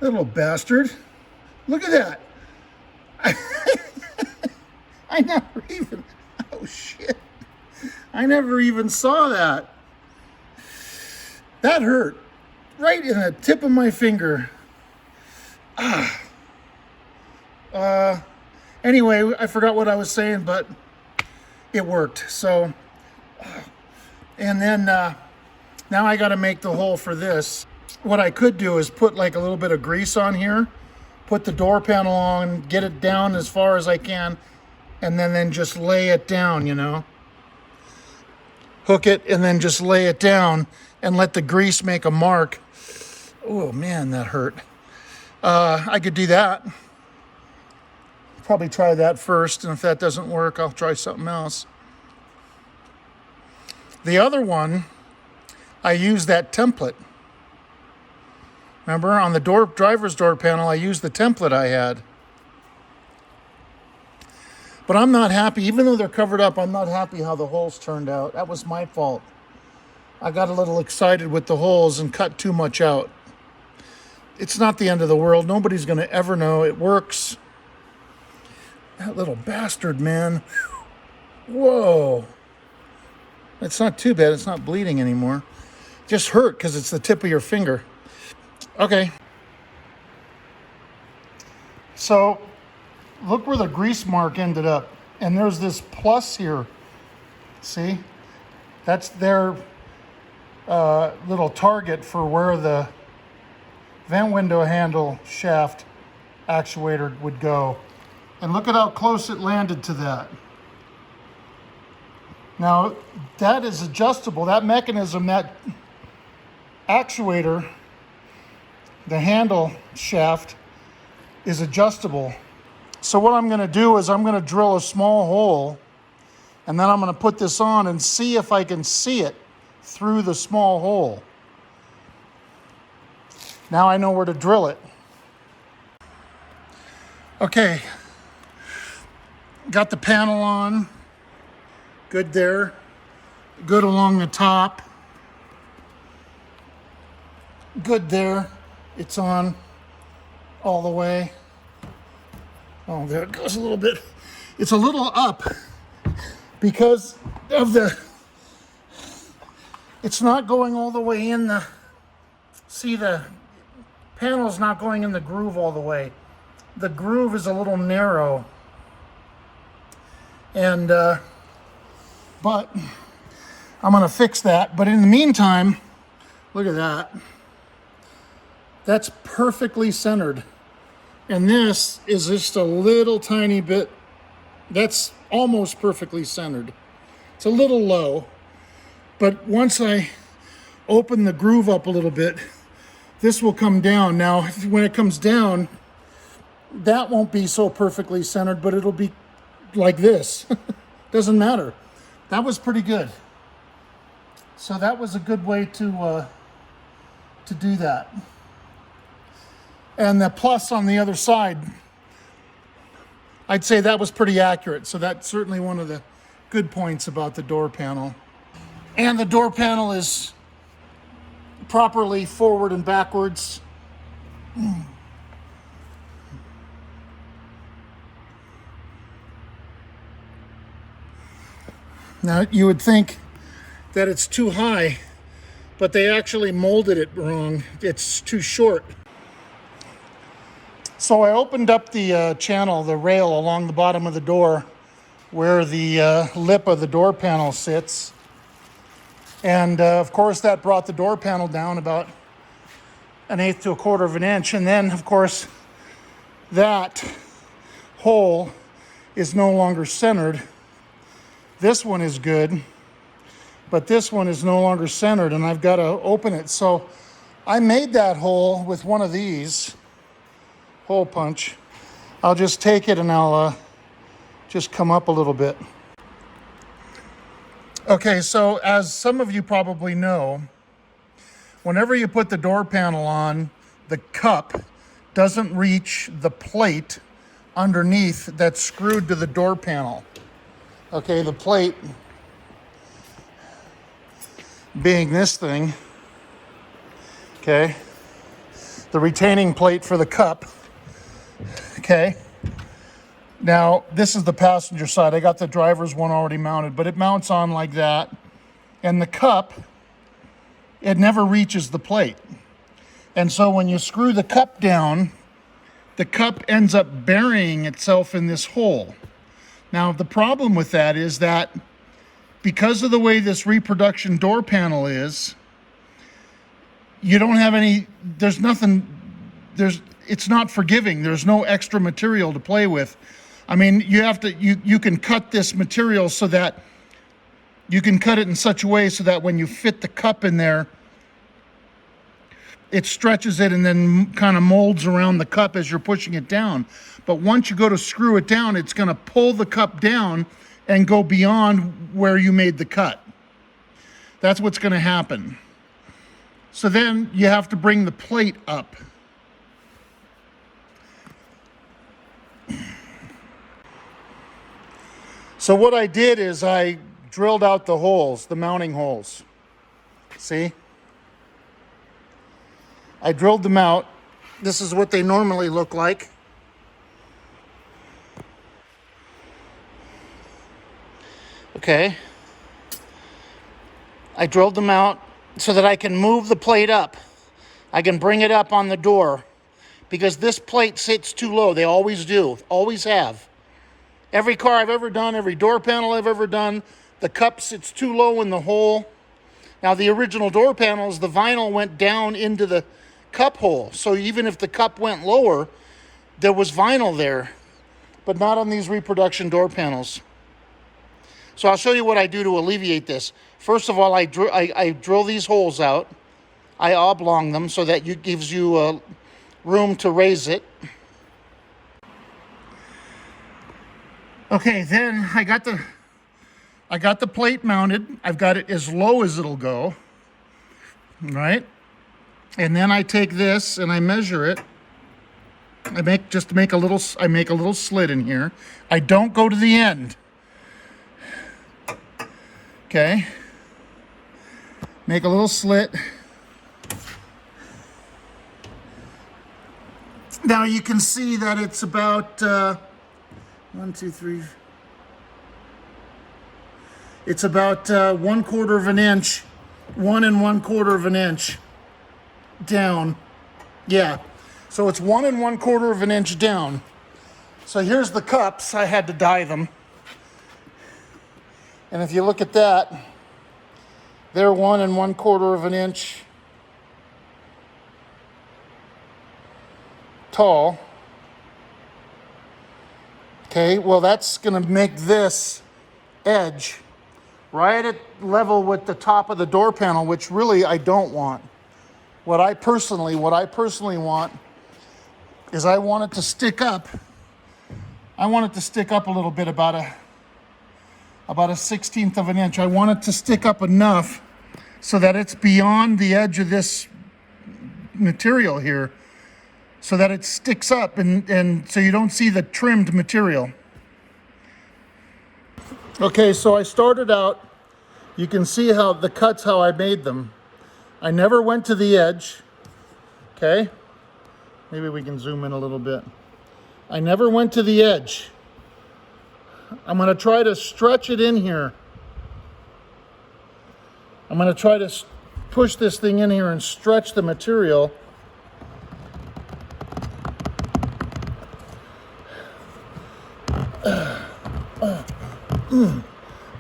Little bastard. Look at that. I never even, oh shit. I never even saw that. That hurt. Right in the tip of my finger. Anyway, I forgot what I was saying, but it worked. So, and then now I got to make the hole for this. What I could do is put like a little bit of grease on here, put the door panel on, get it down as far as I can, and then just lay it down, you know. Hook it and then just lay it down and let the grease make a mark. Oh man, that hurt. I could do that. Probably try that first, and if that doesn't work, I'll try something else. The other one, I used that template. Remember, on the driver's door panel, I used the template I had. But I'm not happy, even though they're covered up, I'm not happy how the holes turned out. That was my fault. I got a little excited with the holes and cut too much out. It's not the end of the world. Nobody's going to ever know. It works. That little bastard, man. Whoa. It's not too bad. It's not bleeding anymore. Just hurt because it's the tip of your finger. Okay. So, look where the grease mark ended up. And there's this plus here. See? That's their little target for where the vent window handle shaft actuator would go. And look at how close it landed to that. Now, that is adjustable. That mechanism, that actuator, the handle shaft, is adjustable. So what I'm going to do is I'm going to drill a small hole, and then I'm going to put this on and see if I can see it through the small hole. Now I know where to drill it. Okay, got the panel on. Good there. Good along the top. Good there. It's on all the way. Oh, there it goes a little bit. It's a little up because of the, it's not going all the way in the, see, the panel's not going in the groove all the way. The groove is a little narrow. And, but I'm gonna fix that. But in the meantime, look at that. That's perfectly centered. And this is just a little tiny bit, that's almost perfectly centered. It's a little low, but once I open the groove up a little bit, this will come down. Now, when it comes down, that won't be so perfectly centered, but it'll be like this. Doesn't matter. That was pretty good. So that was a good way to do that. And the plus on the other side, I'd say that was pretty accurate. So that's certainly one of the good points about the door panel. And the door panel is properly forward and backwards. Now, you would think that it's too high, but they actually molded it wrong. It's too short. So I opened up the channel, the rail along the bottom of the door where the lip of the door panel sits. And of course that brought the door panel down about 1/8 to 1/4 of an inch. And then of course that hole is no longer centered. This one is good, but this one is no longer centered and I've got to open it. So I made that hole with one of these. Hole punch. I'll just take it and I'll just come up a little bit. Okay, so as some of you probably know, whenever you put the door panel on, the cup doesn't reach the plate underneath that's screwed to the door panel. Okay, the plate being this thing, okay, the retaining plate for the cup Okay. Now, this is the passenger side. I got the driver's one already mounted, but it mounts on like that. And the cup, it never reaches the plate. And so when you screw the cup down, the cup ends up burying itself in this hole. Now, the problem with that is that because of the way this reproduction door panel is, you don't have any, there's nothing, it's not forgiving. There's no extra material to play with. I mean, you can cut this material so that you can cut it in such a way so that when you fit the cup in there, it stretches it and then kind of molds around the cup as you're pushing it down. But once you go to screw it down, it's going to pull the cup down and go beyond where you made the cut. That's what's going to happen. So then you have to bring the plate up. So what I did is I drilled out the holes, the mounting holes. See? I drilled them out. This is what they normally look like. Okay. I drilled them out so that I can move the plate up. I can bring it up on the door because this plate sits too low. They always do, always have. Every car I've ever done, every door panel I've ever done, the cup sits too low in the hole. Now the original door panels, the vinyl went down into the cup hole. So even if the cup went lower, there was vinyl there, but not on these reproduction door panels. So I'll show you what I do to alleviate this. First of all, I drill these holes out. I oblong them so that it gives you room to raise it. Okay, then I got the plate mounted. I've got it as low as it'll go, right? And then I take this and I measure it. I make a little slit in here. I don't go to the end. Okay. Make a little slit. Now you can see that it's about 1, 2, 3. It's about 1/4 of an inch, 1 1/4 of an inch down. Yeah. So it's 1 1/4 of an inch down. So here's the cups. I had to dye them. And if you look at that, they're 1 1/4 of an inch tall. Okay, well that's going to make this edge right at level with the top of the door panel, which really I don't want. What I personally want is I want it to stick up. I want it to stick up a little bit, about a 1/16 of an inch. I want it to stick up enough so that it's beyond the edge of this material here, so that it sticks up and so you don't see the trimmed material. Okay, so I started out, you can see how the cuts, how I made them. I never went to the edge, okay? Maybe we can zoom in a little bit. I never went to the edge. I'm gonna try to stretch it in here. I'm gonna try to push this thing in here and stretch the material.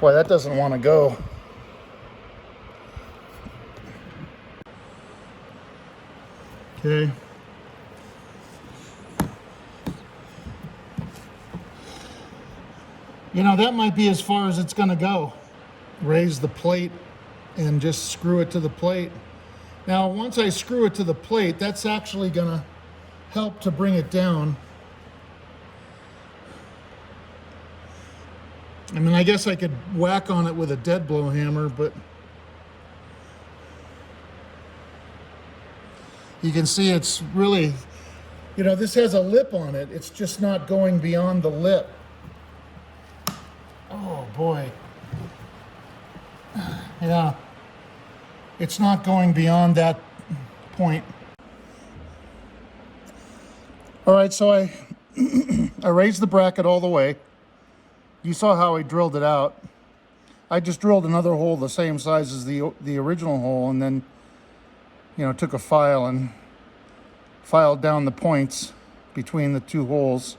Boy, that doesn't want to go. Okay. You know, that might be as far as it's going to go. Raise the plate and just screw it to the plate. Now, once I screw it to the plate, that's actually going to help to bring it down. I mean, I guess I could whack on it with a dead blow hammer, but you can see it's really, you know, this has a lip on it. It's just not going beyond the lip. Oh boy. Yeah. It's not going beyond that point. All right, so I raised the bracket all the way. You saw how I drilled it out. I just drilled another hole the same size as the original hole, and then, you know, took a file and filed down the points between the two holes.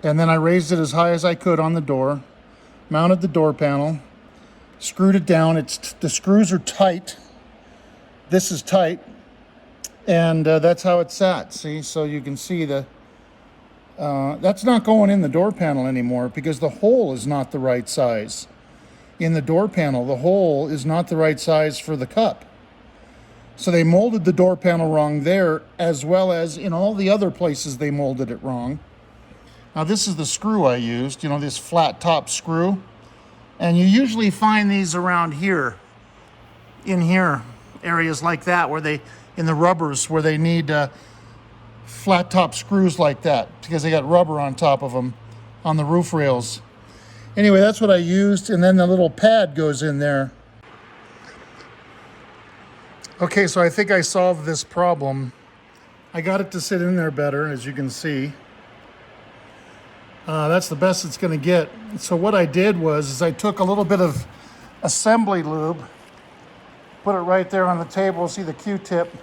And then I raised it as high as I could on the door, mounted the door panel, screwed it down. The screws are tight. This is tight, and that's how it sat. See, so you can see that's not going in the door panel anymore because the hole is not the right size. In the door panel, the hole is not the right size for the cup. So they molded the door panel wrong there, as well as in all the other places they molded it wrong. Now this is the screw I used, you know, this flat top screw. And you usually find these around here, in here, areas like that, where in the rubbers, where they need flat top screws like that, because they got rubber on top of them on the roof rails. Anyway, that's what I used, and then the little pad goes in there. Okay, so I think I solved this problem. I got it to sit in there better, as you can see. That's the best it's going to get. So what I did was I took a little bit of assembly lube, put it right there on the table, see the Q-tip,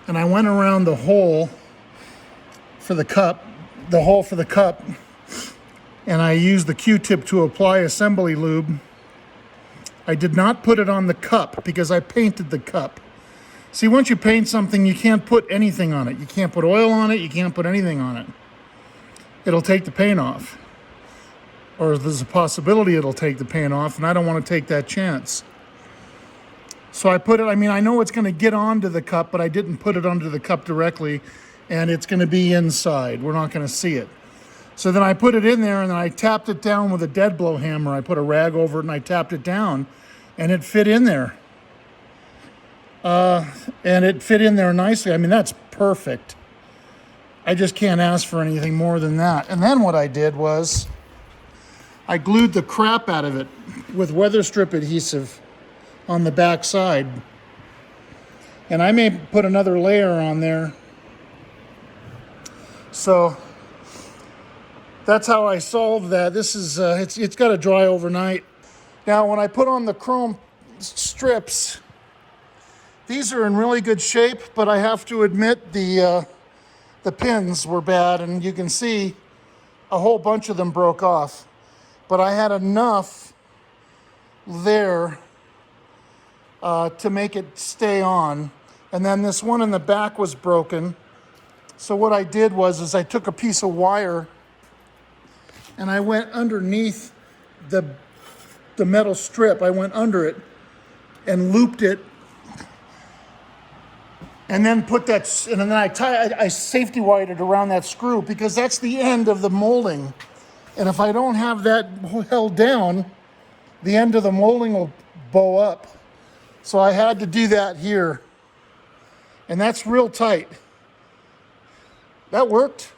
and I went around the hole for the cup, and I used the Q-tip to apply assembly lube. I did not put it on the cup because I painted the cup. See, once you paint something, you can't put anything on it. You can't put oil on it, you can't put anything on it. It'll take the paint off. Or there's a possibility it'll take the paint off, and I don't want to take that chance. So I put it, I mean, I know it's going to get onto the cup, but I didn't put it onto the cup directly, and it's going to be inside. We're not going to see it. So then I put it in there, and then I tapped it down with a dead blow hammer. I put a rag over it, and I tapped it down, and it fit in there. And it fit in there nicely. I mean, that's perfect. I just can't ask for anything more than that. And then what I did was I glued the crap out of it with weather strip adhesive on the back side. And I may put another layer on there. So that's how I solved that. This is, it's got to dry overnight. Now, when I put on the chrome strips, these are in really good shape, but I have to admit the pins were bad, and you can see a whole bunch of them broke off. But I had enough there to make it stay on. And then this one in the back was broken. So what I did was I took a piece of wire and I went underneath the metal strip. I went under it and looped it, and then put that, and then I safety wired it around that screw, because that's the end of the molding. And if I don't have that held down, the end of the molding will bow up. So I had to do that here. And that's real tight. That worked,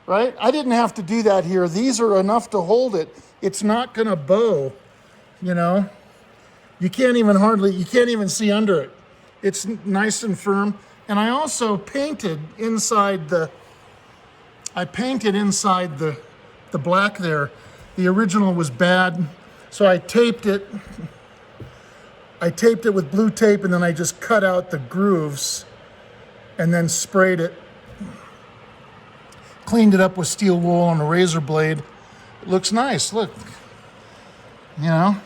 right? I didn't have to do that here. These are enough to hold it. It's not gonna bow, you know? You can't even see under it. It's nice and firm. And I also painted inside the black there. The original was bad, so I taped it. I taped it with blue tape, and then I just cut out the grooves and then sprayed it. Cleaned it up with steel wool on a razor blade. It looks nice, look. You know,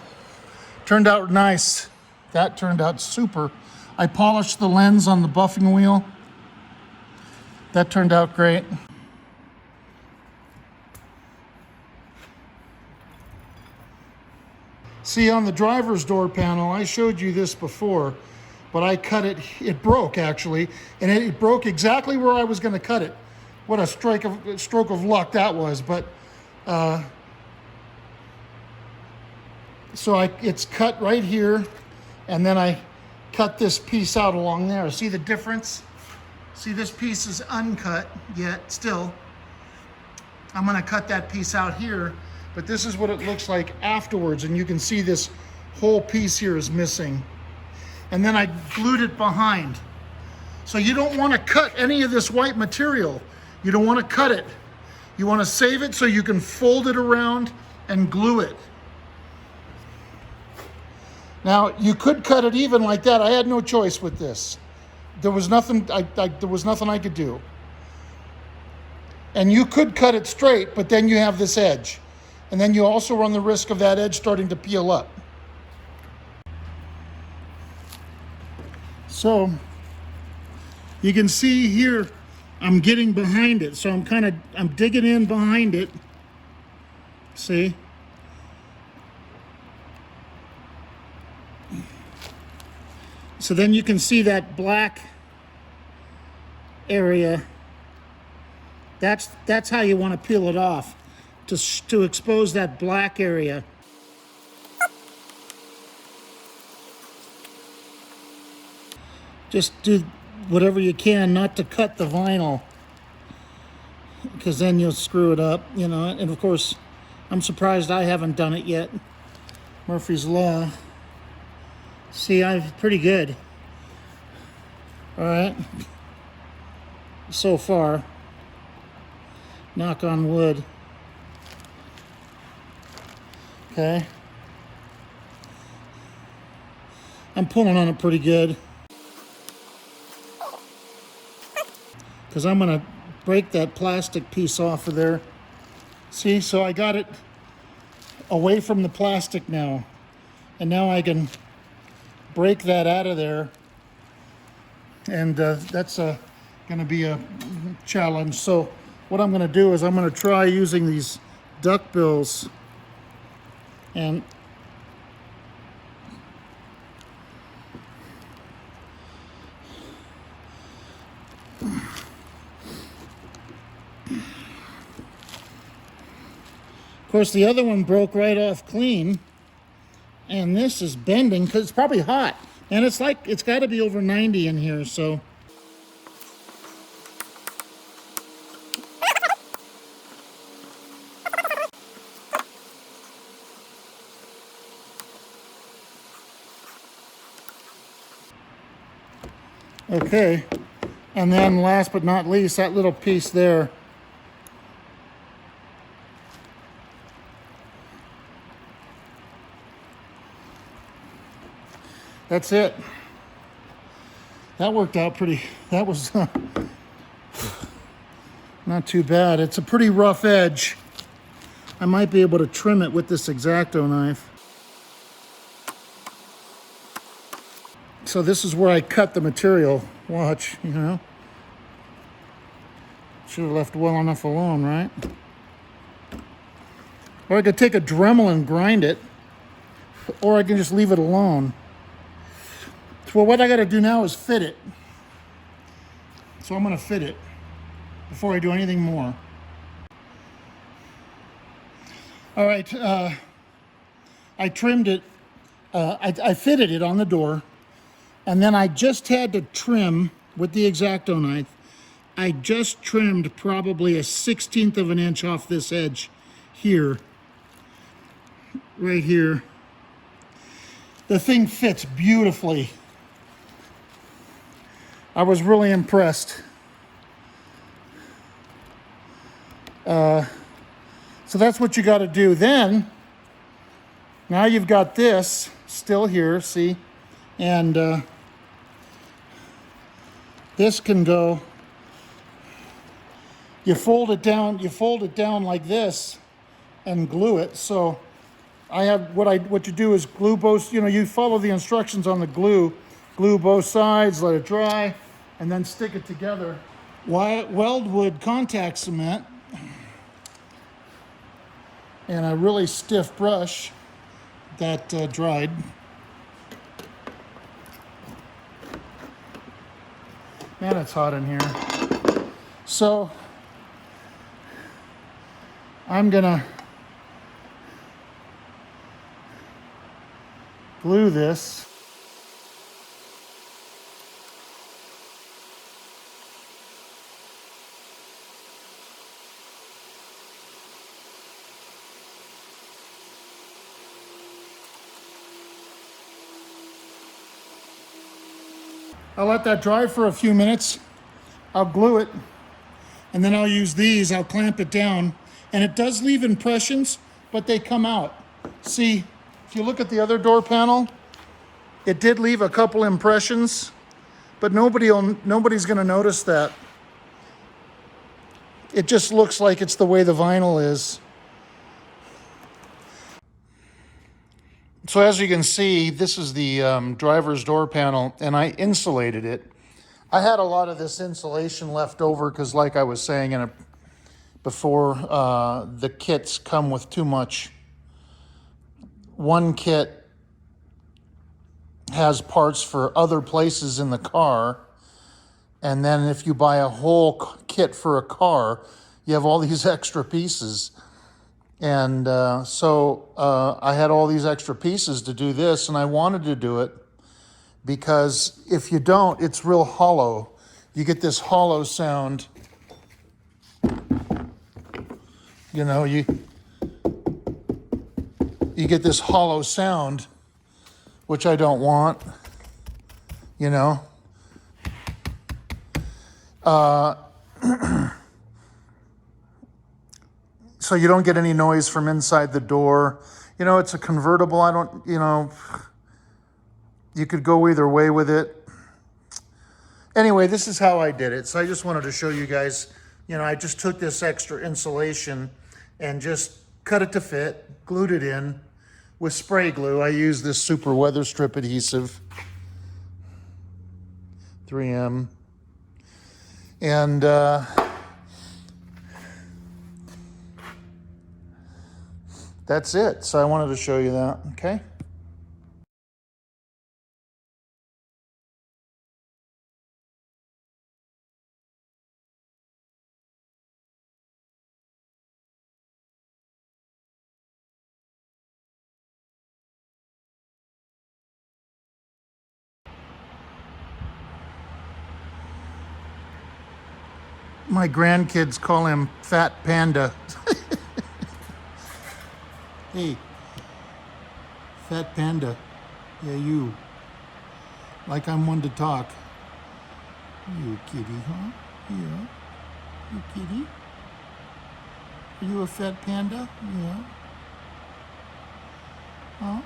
turned out nice. That turned out super. I polished the lens on the buffing wheel. That turned out great. See, on the driver's door panel, I showed you this before, but I cut it, it broke actually, and it broke exactly where I was gonna cut it. What a stroke of luck that was, but so it's cut right here, and then I cut this piece out along there. See the difference? See, this piece is uncut yet still. I'm gonna cut that piece out here, but this is what it looks like afterwards, and you can see this whole piece here is missing. And then I glued it behind. So you don't want to cut any of this white material. You don't want to cut it. You want to save it so you can fold it around and glue it. Now, you could cut it even like that. I had no choice with this. There was nothing I could do. And you could cut it straight, but then you have this edge. And then you also run the risk of that edge starting to peel up. So, you can see here, I'm getting behind it. So I'm digging in behind it. See? So then you can see that black area. That's how you want to peel it off, to expose that black area. Just do whatever you can not to cut the vinyl, because then you'll screw it up, you know. And of course, I'm surprised I haven't done it yet. Murphy's Law. See, I'm pretty good. All right. So far. Knock on wood. Okay. I'm pulling on it pretty good, because I'm going to break that plastic piece off of there. See, so I got it away from the plastic now. And now I can break that out of there. And that's going to be a challenge. So what I'm going to do is I'm going to try using these duck bills. And of course, the other one broke right off clean, and this is bending because it's probably hot. And it's got to be over 90 in here, so. Okay, and then last but not least, that little piece there. That's it. That worked out pretty, that was not too bad. It's a pretty rough edge. I might be able to trim it with this X-Acto knife. So this is where I cut the material. Watch, you know. Should have left well enough alone, right? Or I could take a Dremel and grind it, or I can just leave it alone. Well, what I got to do now is fit it. So I'm going to fit it before I do anything more. All right, I trimmed it. I fitted it on the door, and then I just had to trim with the X-Acto knife. I just trimmed probably a 1/16 of an inch off this edge here, right here. The thing fits beautifully. I was really impressed. So that's what you got to do. Then, now you've got this still here, see? And this can go, you fold it down like this and glue it. So I have, what you do is glue both, you know, you follow the instructions on the glue both sides, let it dry, and then stick it together. Weldwood contact cement and a really stiff brush that dried. Man, it's hot in here. So I'm gonna glue this. I'll let that dry for a few minutes. I'll glue it, and then I'll use these. I'll clamp it down, and it does leave impressions, but they come out. See, if you look at the other door panel, it did leave a couple impressions, but nobody's going to notice that. It just looks like it's the way the vinyl is. So as you can see, this is the driver's door panel, and I insulated it. I had a lot of this insulation left over because, like I was saying before, the kits come with too much. One kit has parts for other places in the car, and then if you buy a whole kit for a car, you have all these extra pieces. And so I had all these extra pieces to do this, and I wanted to do it because if you don't, it's real hollow. You get this hollow sound. You know, you get this hollow sound, which I don't want, you know. So you don't get any noise from inside the door. You know, it's a convertible. You could go either way with it. Anyway, this is how I did it. So I just wanted to show you guys, I just took this extra insulation and just cut it to fit, glued it in with spray glue. I use this super weather strip adhesive, 3M. And that's it. So I wanted to show you that, okay? My grandkids call him Fat Panda. Hey, Fat Panda. Yeah, you. Like I'm one to talk. You kitty, huh? Yeah. You kitty? Are you a fat panda? Yeah. Huh?